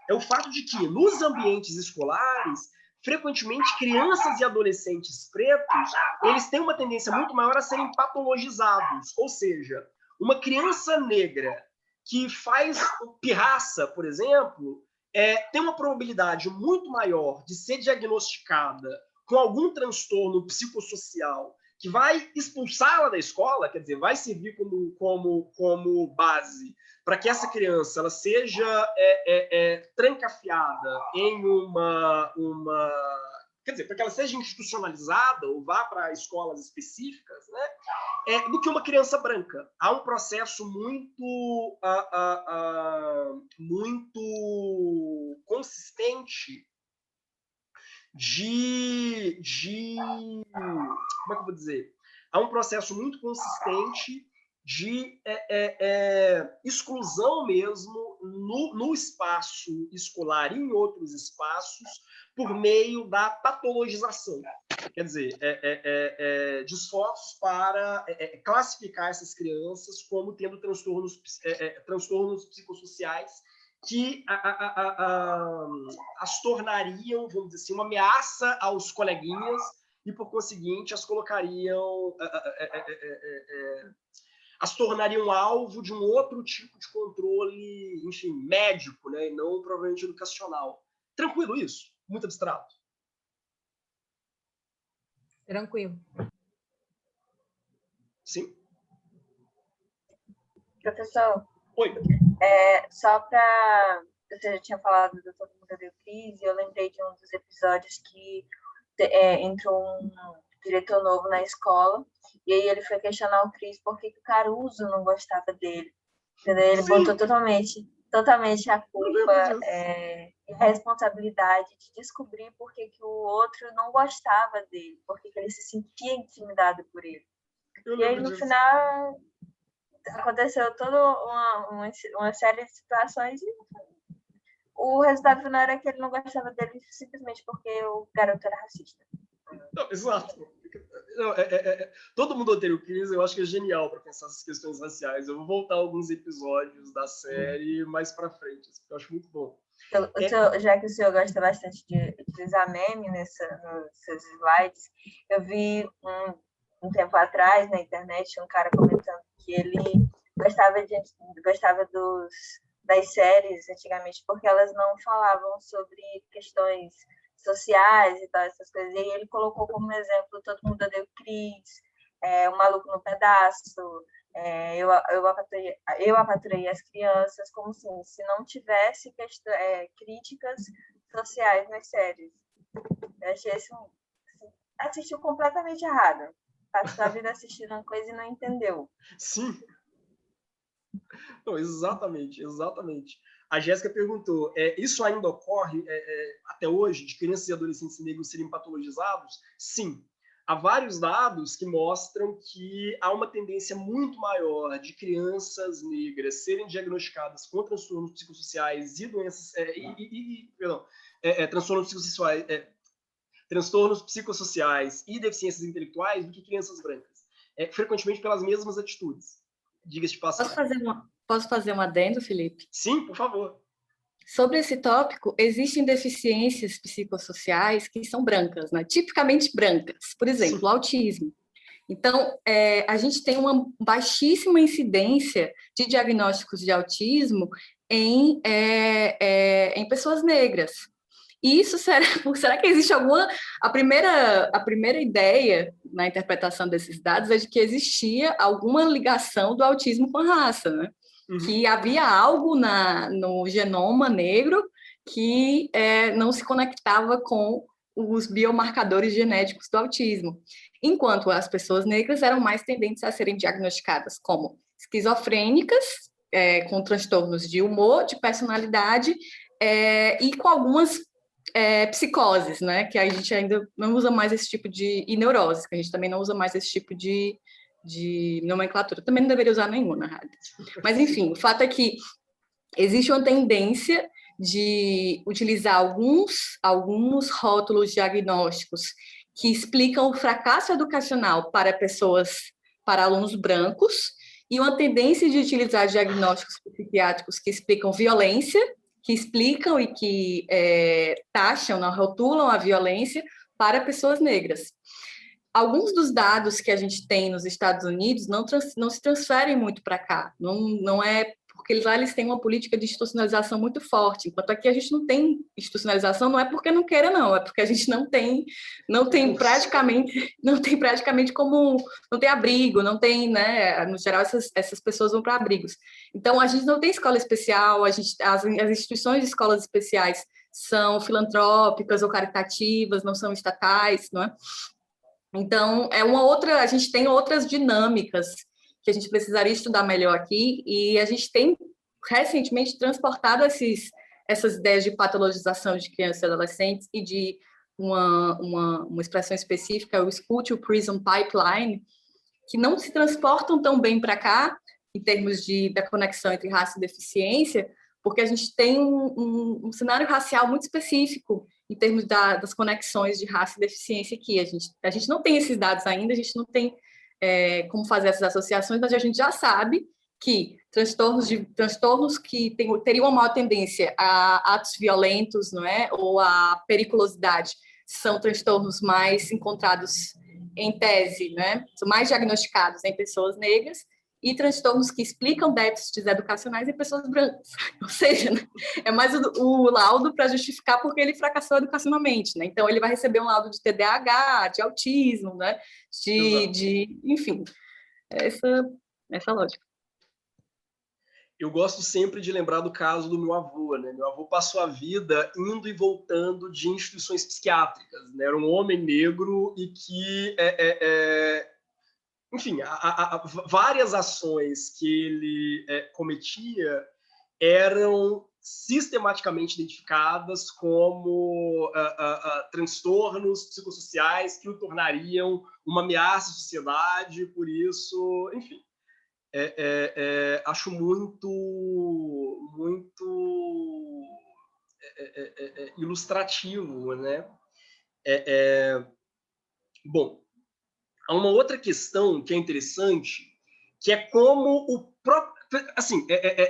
é o fato de que, nos ambientes escolares, frequentemente crianças e adolescentes pretos, eles têm uma tendência muito maior a serem patologizados, ou seja, uma criança negra que faz pirraça, por exemplo, tem uma probabilidade muito maior de ser diagnosticada com algum transtorno psicossocial que vai expulsá-la da escola, quer dizer, vai servir como base para que essa criança ela seja trancafiada em quer dizer, para que ela seja institucionalizada ou vá para escolas específicas, né, do que uma criança branca. Há um processo muito consistente como é que eu vou dizer? Há um processo muito consistente de exclusão mesmo no espaço escolar e em outros espaços por meio da patologização. Quer dizer, de esforços para classificar essas crianças como tendo transtornos psicossociais que as tornariam, vamos dizer assim, uma ameaça aos coleguinhas e, por conseguinte, as colocariam, as tornariam alvo de um outro tipo de controle, enfim, médico, né, e não provavelmente educacional. Tranquilo isso? Muito abstrato. Tranquilo. Sim. Professor, Oi. Só para... Você já tinha falado do Todo Mundo Odeia o Cris, e eu lembrei de um dos episódios que entrou um diretor novo na escola, e aí ele foi questionar o Cris por que o Caruso não gostava dele. Entendeu? Ele botou totalmente a culpa e a responsabilidade de descobrir por que o outro não gostava dele, por que ele se sentia intimidado por ele. E aí, no final, aconteceu toda uma série de situações e o resultado final era que ele não gostava dele simplesmente porque o garoto era racista. Não, exato. Todo Mundo Odeia o Cris, eu acho que é genial para pensar essas questões raciais. Eu vou voltar a alguns episódios da série mais para frente, eu acho muito bom. Já que o senhor gosta bastante de utilizar meme nos seus slides, eu vi um tempo atrás na internet um cara comentando que ele gostava das séries antigamente porque elas não falavam sobre questões sociais e tal, essas coisas. E aí ele colocou como exemplo Todo Mundo Odeia o Cris, O Maluco no Pedaço, eu apatrei as crianças, como assim, se não tivesse críticas sociais nas séries. Eu achei isso, assim, assistiu completamente errado. Passou a vida assistindo uma coisa e não entendeu. Sim. Não, exatamente. A Jéssica perguntou, isso ainda ocorre até hoje, de crianças e adolescentes negros serem patologizados? Sim. Há vários dados que mostram que há uma tendência muito maior de crianças negras serem diagnosticadas com transtornos psicossociais e doenças... transtornos psicossociais e deficiências intelectuais do que crianças brancas. Frequentemente pelas mesmas atitudes. Diga-se de passagem. Posso fazer um adendo, Felipe? Sim, por favor. Sobre esse tópico, existem deficiências psicossociais que são brancas, né? Tipicamente brancas. Por exemplo, o autismo. Então, a gente tem uma baixíssima incidência de diagnósticos de autismo em pessoas negras. isso será que existe alguma... A primeira ideia na interpretação desses dados é de que existia alguma ligação do autismo com a raça, né? Que havia algo no genoma negro que não se conectava com os biomarcadores genéticos do autismo, enquanto as pessoas negras eram mais tendentes a serem diagnosticadas como esquizofrênicas, com transtornos de humor, de personalidade, e com algumas psicoses, né? Que a gente ainda não usa mais esse tipo de... E neuroses, que a gente também não usa mais esse tipo de nomenclatura. Também não deveria usar nenhuma, na realidade. Mas, enfim, o fato é que existe uma tendência de utilizar alguns rótulos diagnósticos que explicam o fracasso educacional para alunos brancos, e uma tendência de utilizar diagnósticos psiquiátricos que explicam violência, que explicam e que taxam, não, rotulam a violência para pessoas negras. Alguns dos dados que a gente tem nos Estados Unidos não se transferem muito para cá, não é porque lá eles têm uma política de institucionalização muito forte, enquanto aqui a gente não tem institucionalização, não é porque não queira, não, é porque a gente não tem praticamente como, não tem abrigo, não tem, né, no geral essas pessoas vão para abrigos. Então, a gente não tem escola especial, as instituições de escolas especiais são filantrópicas ou caritativas, não são estatais, não é? Então, a gente tem outras dinâmicas que a gente precisaria estudar melhor aqui, e a gente tem recentemente transportado essas ideias de patologização de crianças e adolescentes e de uma expressão específica, o School to Prison Pipeline, que não se transportam tão bem para cá, em termos da conexão entre raça e deficiência, porque a gente tem um cenário racial muito específico em termos das conexões de raça e deficiência aqui. A gente não tem esses dados ainda, a gente não tem como fazer essas associações, mas a gente já sabe que transtornos que teriam uma maior tendência a atos violentos, não é? Ou a periculosidade, são transtornos mais encontrados em tese, né? São mais diagnosticados em pessoas negras, e transtornos que explicam déficits educacionais em pessoas brancas. Ou seja, né, é mais o laudo para justificar porque ele fracassou educacionalmente, né? Então, ele vai receber um laudo de TDAH, de autismo, né? Enfim, essa lógica. Eu gosto sempre de lembrar do caso do meu avô, né? Meu avô passou a vida indo e voltando de instituições psiquiátricas, né? Era um homem negro e que enfim, várias ações que ele cometia eram sistematicamente identificadas como transtornos psicossociais que o tornariam uma ameaça à sociedade, por isso, enfim, acho muito ilustrativo, né? Bom, há uma outra questão que é interessante, que é como o próprio... Assim,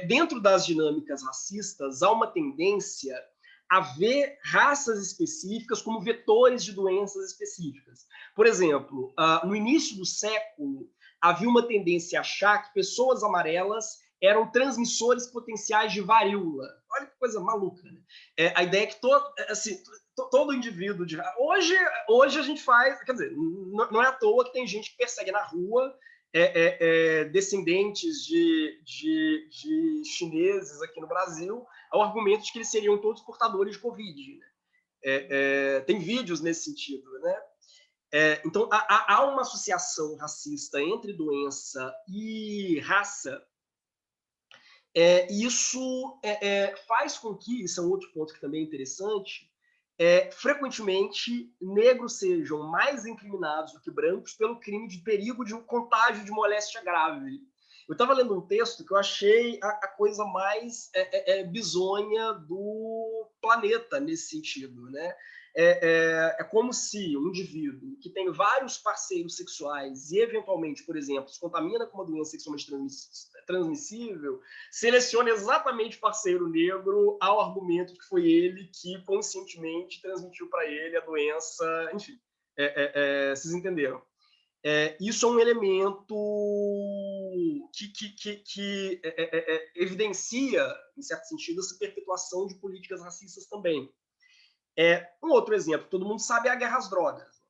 dentro das dinâmicas racistas, há uma tendência a ver raças específicas como vetores de doenças específicas. Por exemplo, no início do século, havia uma tendência a achar que pessoas amarelas eram transmissores potenciais de varíola. Olha que coisa maluca, né? A ideia é que todo indivíduo de... Hoje a gente faz... Quer dizer, não é à toa que tem gente que persegue na rua descendentes de chineses aqui no Brasil, ao argumento de que eles seriam todos portadores de Covid. Né? Tem vídeos nesse sentido. Né? Então, há uma associação racista entre doença e raça. Isso faz com que, isso é um outro ponto que também é interessante, frequentemente negros sejam mais incriminados do que brancos pelo crime de perigo de um contágio de moléstia grave. Eu estava lendo um texto que eu achei a coisa mais bizonha do planeta nesse sentido, né? É como se um indivíduo que tem vários parceiros sexuais e, eventualmente, por exemplo, se contamina com uma doença sexualmente transmissível, seleciona exatamente o parceiro negro ao argumento que foi ele que conscientemente transmitiu para ele a doença. Enfim, vocês entenderam? Isso é um elemento que evidencia, em certo sentido, essa perpetuação de políticas racistas também. Um outro exemplo, todo mundo sabe, é a guerra às drogas.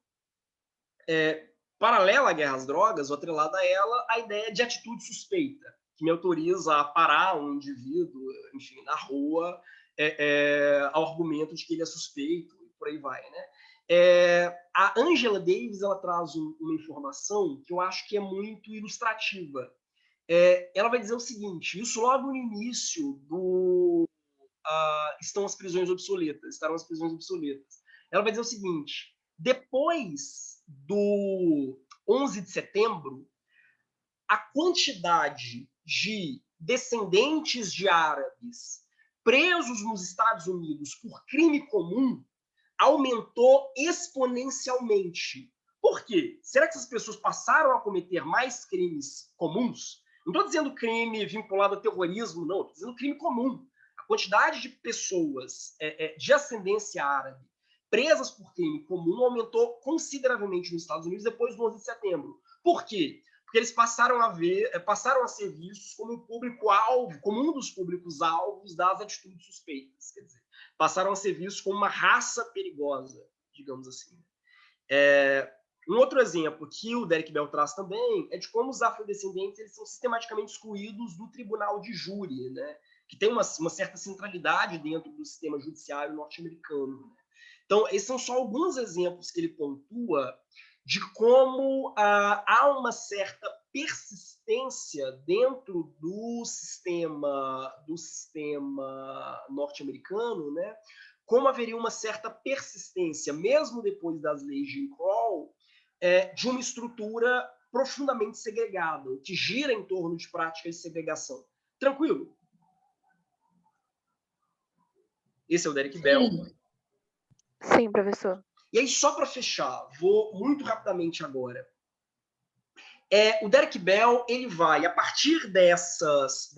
Paralela à guerra às drogas, ou atrelada a ela, a ideia de atitude suspeita, que me autoriza a parar um indivíduo, enfim, na rua, ao argumento de que ele é suspeito, e por aí vai, né? A Angela Davis, ela traz uma informação que eu acho que é muito ilustrativa. Ela vai dizer o seguinte, isso logo no início do estarão as prisões obsoletas. Ela vai dizer o seguinte, depois do 11 de setembro, a quantidade de descendentes de árabes presos nos Estados Unidos por crime comum aumentou exponencialmente. Por quê? Será que essas pessoas passaram a cometer mais crimes comuns? Não estou dizendo crime vinculado ao terrorismo, não. Estou dizendo crime comum. A quantidade de pessoas de ascendência árabe presas por crime comum aumentou consideravelmente nos Estados Unidos depois do 11 de setembro. Por quê? Porque eles passaram a ser vistos como um público-alvo, como um dos públicos-alvos das atitudes suspeitas. Quer dizer, passaram a ser vistos como uma raça perigosa, digamos assim. Um outro exemplo que o Derek Bell traz também é de como os afrodescendentes eles são sistematicamente excluídos do tribunal de júri, né? Que tem uma certa centralidade dentro do sistema judiciário norte-americano. Né? Então, esses são só alguns exemplos que ele pontua de como há uma certa persistência dentro do sistema norte-americano, né? Como haveria uma certa persistência, mesmo depois das leis de Jim Crow, de uma estrutura profundamente segregada, que gira em torno de práticas de segregação. Tranquilo? Esse é o Derek Bell. Sim, professor. E aí, só para fechar, vou muito rapidamente agora. O Derek Bell ele vai, a partir dessas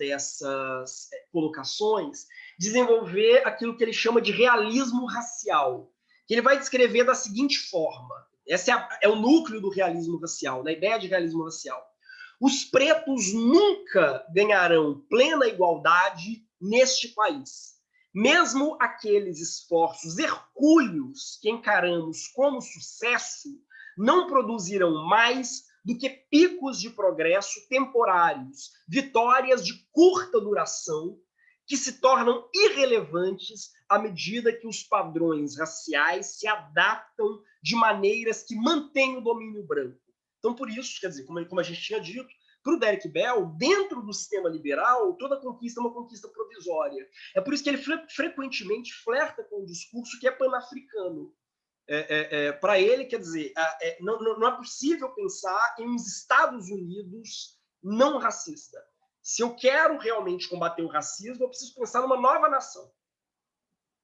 colocações, desenvolver aquilo que ele chama de realismo racial, que ele vai descrever da seguinte forma. Esse é o núcleo do realismo racial, da ideia de realismo racial. Os pretos nunca ganharão plena igualdade neste país. Mesmo aqueles esforços hercúleos que encaramos como sucesso não produzirão mais do que picos de progresso temporários, vitórias de curta duração, que se tornam irrelevantes à medida que os padrões raciais se adaptam de maneiras que mantêm o domínio branco. Então, por isso, quer dizer, como a gente tinha dito, para o Derek Bell, dentro do sistema liberal, toda conquista é uma conquista provisória. É por isso que ele frequentemente flerta com um discurso que é pan-africano. Para ele, quer dizer, não é possível pensar em uns Estados Unidos não racista. Se eu quero realmente combater o racismo, eu preciso pensar numa nova nação.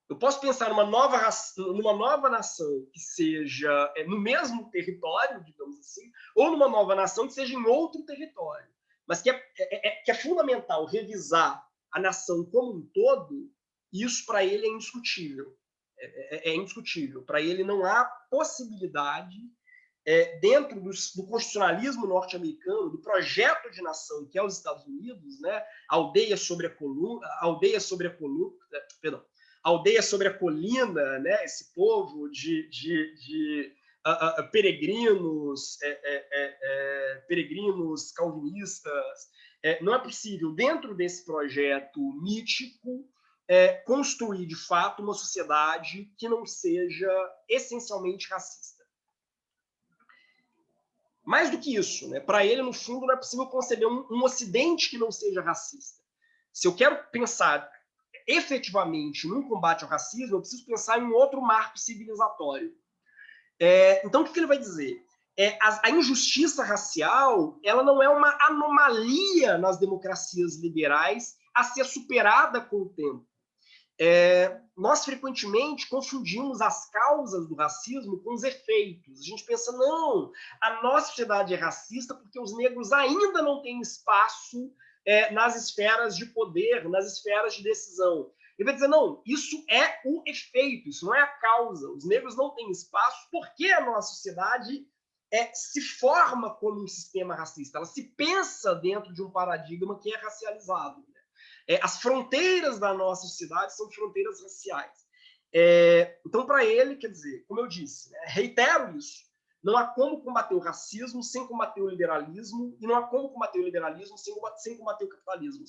Eu posso pensar numa nova nação que seja no mesmo território, digamos assim, ou numa nova nação que seja em outro território. Mas que é fundamental revisar a nação como um todo, isso para ele é indiscutível. É indiscutível. Para ele não há possibilidade, dentro do constitucionalismo norte-americano, do projeto de nação que é os Estados Unidos, né? Aldeia sobre a colina, né? Esse povo de peregrinos calvinistas. Não é possível, dentro desse projeto mítico, construir, de fato, uma sociedade que não seja essencialmente racista. Mais do que isso, né? Para ele, no fundo, não é possível conceber um Ocidente que não seja racista. Se eu quero pensar efetivamente num combate ao racismo, eu preciso pensar em um outro marco civilizatório. Então, o que ele vai dizer? A injustiça racial ela não é uma anomalia nas democracias liberais a ser superada com o tempo. Nós frequentemente confundimos as causas do racismo com os efeitos. A gente pensa, não, a nossa sociedade é racista porque os negros ainda não têm espaço nas esferas de poder, nas esferas de decisão. Ele vai dizer, não, isso é o efeito, isso não é a causa. Os negros não têm espaço porque a nossa sociedade se forma como um sistema racista. Ela se pensa dentro de um paradigma que é racializado. As fronteiras da nossa sociedade são fronteiras raciais. Então, para ele, quer dizer, como eu disse, né, reitero isso, não há como combater o racismo sem combater o liberalismo, e não há como combater o liberalismo sem combater o capitalismo.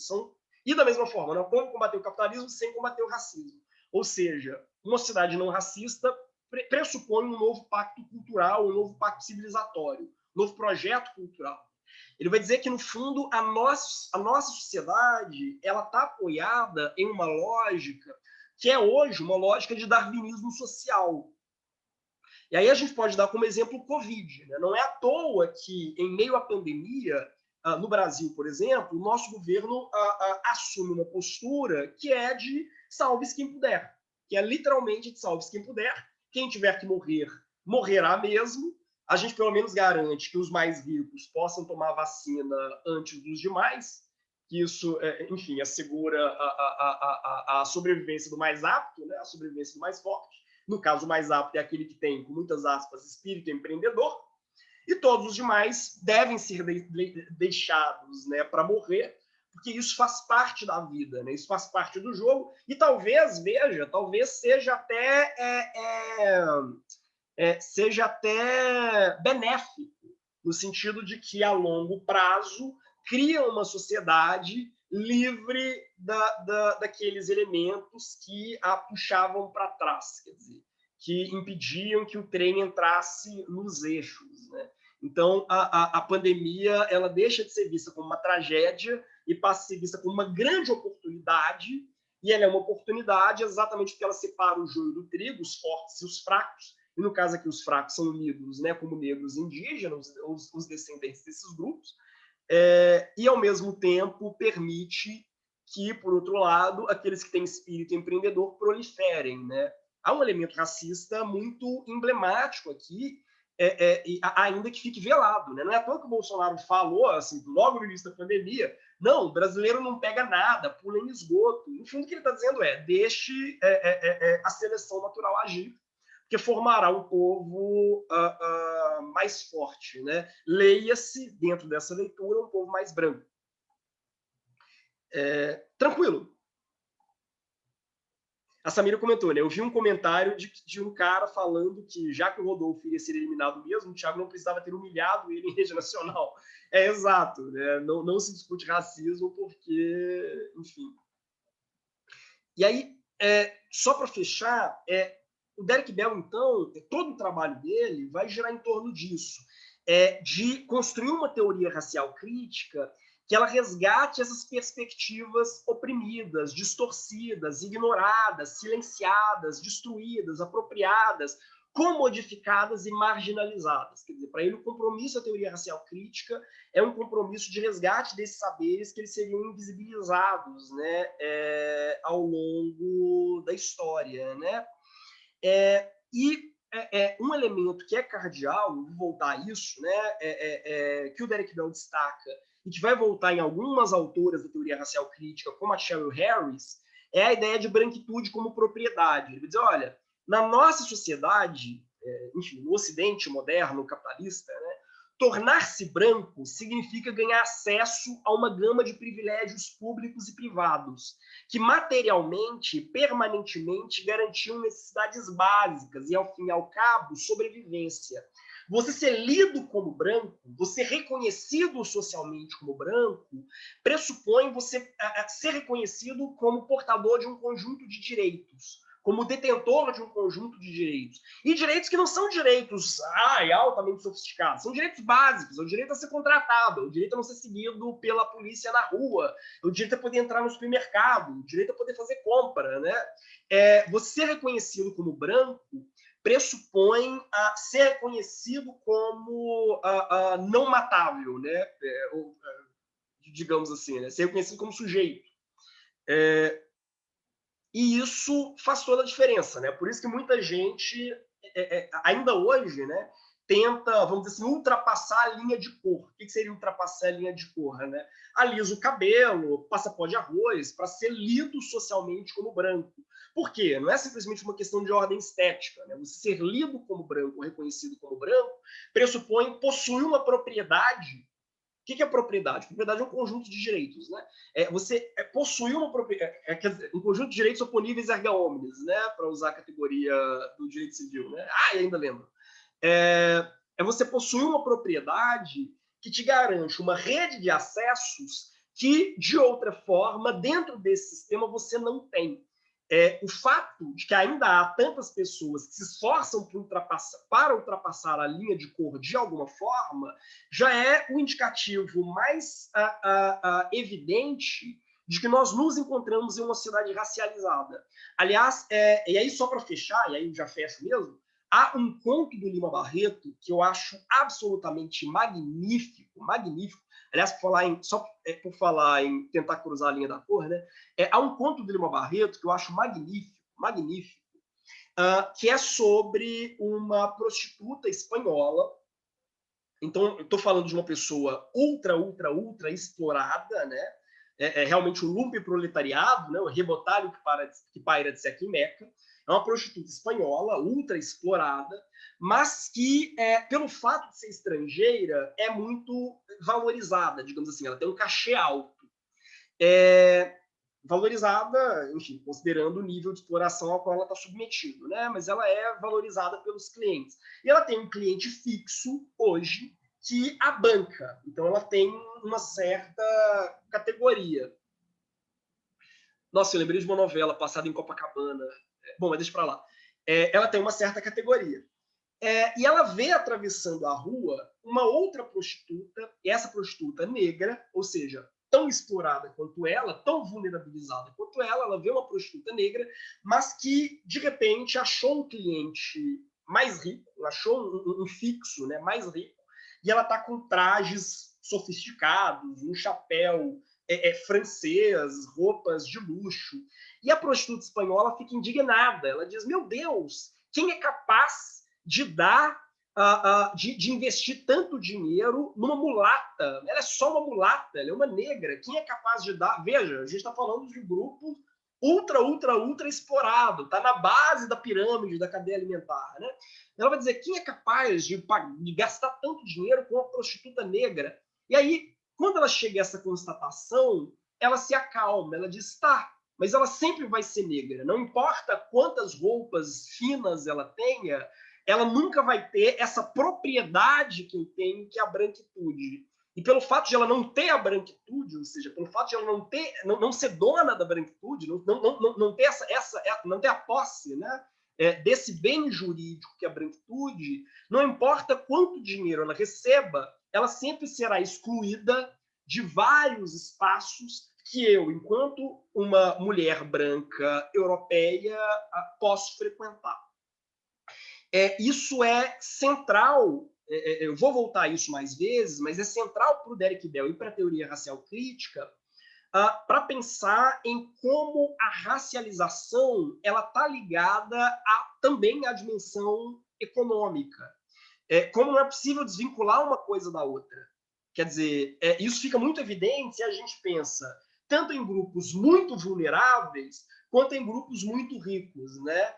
E da mesma forma, não há como combater o capitalismo sem combater o racismo. Ou seja, uma sociedade não racista pressupõe um novo pacto cultural, um novo pacto civilizatório, um novo projeto cultural. Ele vai dizer que, no fundo, a nossa sociedade ela está apoiada em uma lógica que é hoje uma lógica de darwinismo social. E aí a gente pode dar como exemplo o Covid. Né? Não é à toa que, em meio à pandemia, no Brasil, por exemplo, o nosso governo assume uma postura que é de salve-se quem puder, que é literalmente de salve-se quem puder. Quem tiver que morrer, morrerá mesmo. A gente, pelo menos, garante que os mais ricos possam tomar a vacina antes dos demais, que isso, enfim, assegura a sobrevivência do mais apto, né? A sobrevivência do mais forte. No caso, o mais apto é aquele que tem, com muitas aspas, espírito empreendedor, e todos os demais devem ser deixados, né, para morrer, porque isso faz parte da vida, né? Isso faz parte do jogo, e talvez seja até benéfico, no sentido de que, a longo prazo, cria uma sociedade livre daqueles elementos que a puxavam para trás, quer dizer, que impediam que o trem entrasse nos eixos. Né? Então, a pandemia ela deixa de ser vista como uma tragédia e passa a ser vista como uma grande oportunidade, e ela é uma oportunidade exatamente porque ela separa o joio do trigo, os fortes e os fracos, e no caso aqui os fracos são lidos, né, como negros indígenas, os descendentes desses grupos, e ao mesmo tempo permite que, por outro lado, aqueles que têm espírito empreendedor proliferem. Né? Há um elemento racista muito emblemático aqui, ainda que fique velado. Né? Não é à toa que o Bolsonaro falou, assim, logo no início da pandemia, não, o brasileiro não pega nada, pula em esgoto. No fundo, o que ele está dizendo deixe a seleção natural agir, que formará um povo mais forte. Né? Leia-se, dentro dessa leitura, um povo mais branco. Tranquilo. A Samira comentou, né? Eu vi um comentário de um cara falando que, já que o Rodolfo ia ser eliminado mesmo, o Thiago não precisava ter humilhado ele em rede nacional. Exato. Né? Não se discute racismo porque, enfim. E aí, só para fechar, o Derek Bell, então, todo o trabalho dele vai girar em torno disso, de construir uma teoria racial crítica que ela resgate essas perspectivas oprimidas, distorcidas, ignoradas, silenciadas, destruídas, apropriadas, comodificadas e marginalizadas. Quer dizer, para ele, o compromisso da teoria racial crítica é um compromisso de resgate desses saberes que eles seriam invisibilizados, né, ao longo da história. Né? Um elemento que é cardeal, vou voltar a isso, né, que o Derek Bell destaca, e que vai voltar em algumas autoras da teoria racial crítica, como a Cheryl Harris, é a ideia de branquitude como propriedade. Ele vai dizer, olha, na nossa sociedade, enfim, no Ocidente moderno, capitalista, né, tornar-se branco significa ganhar acesso a uma gama de privilégios públicos e privados, que materialmente, permanentemente, garantiam necessidades básicas e, ao fim e ao cabo, sobrevivência. Você ser lido como branco, você reconhecido socialmente como branco, pressupõe você ser reconhecido como portador de um conjunto de direitos, como detentor de um conjunto de direitos. E direitos que não são direitos altamente sofisticados, são direitos básicos, é o direito a ser contratado, é o direito a não ser seguido pela polícia na rua, é o direito a poder entrar no supermercado, o direito a poder fazer compra. Né? Você ser reconhecido como branco pressupõe ser reconhecido como não matável, né? Digamos assim, né? Ser reconhecido como sujeito. E isso faz toda a diferença, né? Por isso que muita gente, ainda hoje, né, tenta, vamos dizer assim, ultrapassar a linha de cor. O que seria ultrapassar a linha de cor? Né? Alisa o cabelo, passa pó de arroz, para ser lido socialmente como branco. Por quê? Não é simplesmente uma questão de ordem estética. Né? Você ser lido como branco, reconhecido como branco, pressupõe possuir uma propriedade que é propriedade? Propriedade é um conjunto de direitos, né? Você possui uma propriedade, um conjunto de direitos oponíveis erga omnes, né? Para usar a categoria do direito civil, né? Ainda lembro. Você possuir uma propriedade que te garante uma rede de acessos que, de outra forma, dentro desse sistema você não tem. O fato de que ainda há tantas pessoas que se esforçam para ultrapassar a linha de cor de alguma forma, já é o indicativo mais evidente de que nós nos encontramos em uma sociedade racializada. Aliás, e aí só para fechar, e aí eu já fecho mesmo, há um conto do Lima Barreto que eu acho absolutamente magnífico, magnífico. Aliás, por falar em tentar cruzar a linha da cor, né? Há um conto do Lima Barreto que eu acho magnífico, magnífico, que é sobre uma prostituta espanhola. Então, eu estou falando de uma pessoa ultra, ultra, ultra explorada, né? Realmente um lumpen-proletariado, né? O rebotalho que paira de Seca e Meca. É uma prostituta espanhola, ultra explorada, mas que, pelo fato de ser estrangeira, é muito valorizada, digamos assim. Ela tem um cachê alto. Valorizada, enfim, considerando o nível de exploração ao qual ela está submetida, né? Mas ela é valorizada pelos clientes. E ela tem um cliente fixo, hoje, que a banca. Então, ela tem uma certa categoria. Nossa, eu lembrei de uma novela passada em Copacabana. Bom, mas deixa para lá. Ela tem uma certa categoria. E ela vê atravessando a rua uma outra prostituta, e essa prostituta negra, ou seja, tão explorada quanto ela, tão vulnerabilizada quanto ela vê uma prostituta negra, mas que, de repente, achou um cliente mais rico, achou um fixo, né, mais rico, e ela está com trajes sofisticados, um chapéu francês, roupas de luxo. E a prostituta espanhola fica indignada. Ela diz, meu Deus, quem é capaz de de investir tanto dinheiro numa mulata? Ela é só uma mulata, ela é uma negra. Quem é capaz de dar? Veja, a gente está falando de um grupo ultra, ultra, ultra explorado, está na base da pirâmide da cadeia alimentar, né? Ela vai dizer, quem é capaz de gastar tanto dinheiro com uma prostituta negra? E aí, quando ela chega a essa constatação, ela se acalma, ela diz, tá, mas ela sempre vai ser negra. Não importa quantas roupas finas ela tenha, ela nunca vai ter essa propriedade que eu tenho, que é a branquitude. E pelo fato de ela não ter a branquitude, ou seja, pelo fato de ela não ser dona da branquitude, não ter não ter a posse, né, desse bem jurídico que é a branquitude, não importa quanto dinheiro ela receba, ela sempre será excluída de vários espaços que eu, enquanto uma mulher branca europeia, posso frequentar. Isso é central, eu vou voltar a isso mais vezes, mas é central para o Derek Bell e para a teoria racial crítica, para pensar em como a racialização ela está ligada também à dimensão econômica. Como não é possível desvincular uma coisa da outra. Quer dizer, isso fica muito evidente se a gente pensa tanto em grupos muito vulneráveis quanto em grupos muito ricos, né?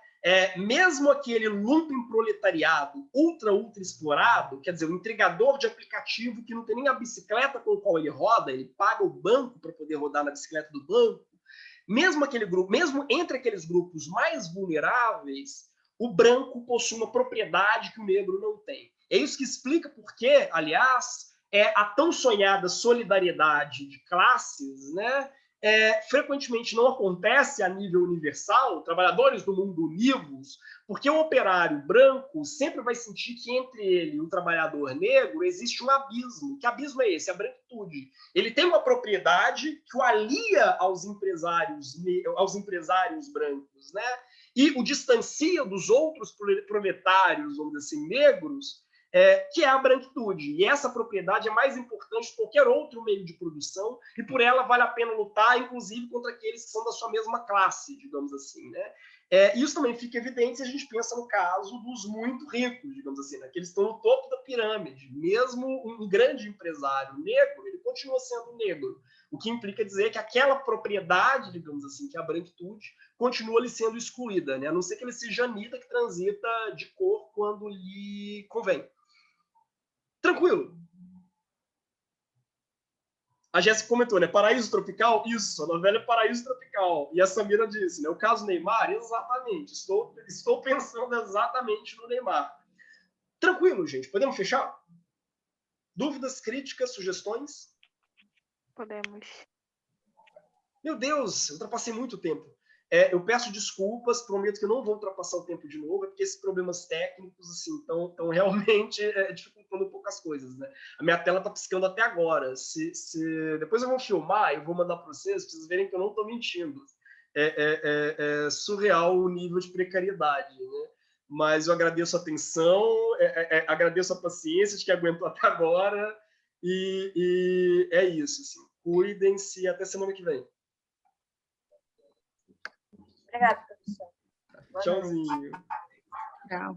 Mesmo aquele lumpen-proletariado ultra, ultra explorado, quer dizer, o entregador de aplicativo que não tem nem a bicicleta com a qual ele roda, ele paga o banco para poder rodar na bicicleta do banco, mesmo entre aqueles grupos mais vulneráveis, o branco possui uma propriedade que o negro não tem. É isso que explica por que, aliás, a tão sonhada solidariedade de classes, né, frequentemente não acontece a nível universal, trabalhadores do mundo univos, porque o operário branco sempre vai sentir que entre ele e o trabalhador negro existe um abismo. Que abismo é esse? A branquitude. Ele tem uma propriedade que o alia aos empresários brancos, né? E o distancia dos outros proletários, vamos dizer assim, negros, que é a branquitude. E essa propriedade é mais importante que qualquer outro meio de produção, e por ela vale a pena lutar, inclusive contra aqueles que são da sua mesma classe, digamos assim, né? Isso também fica evidente se a gente pensa no caso dos muito ricos, digamos assim, né? Que eles estão no topo da pirâmide. Mesmo um grande empresário negro, ele continua sendo negro, o que implica dizer que aquela propriedade, digamos assim, que é a branquitude, continua lhe sendo excluída, né? A não ser que ele seja Anitta que transita de cor quando lhe convém. Tranquilo. A Jéssica comentou, né? Paraíso Tropical? Isso, a novela é Paraíso Tropical. E a Samira disse, né? O caso Neymar? Exatamente. Estou pensando exatamente no Neymar. Tranquilo, gente. Podemos fechar? Dúvidas, críticas, sugestões? Podemos. Meu Deus, eu ultrapassei muito tempo. Eu peço desculpas, prometo que eu não vou ultrapassar o tempo de novo, porque esses problemas técnicos assim estão realmente dificultando um pouco as coisas, né? A minha tela está piscando até agora. Depois eu vou filmar, eu vou mandar para vocês verem que eu não estou mentindo. É surreal o nível de precariedade, né? Mas eu agradeço a atenção, agradeço a paciência de que aguentou até agora, e é isso. Assim. Cuidem-se, até semana que vem. Obrigada, professor. Tchauzinho. Tchau.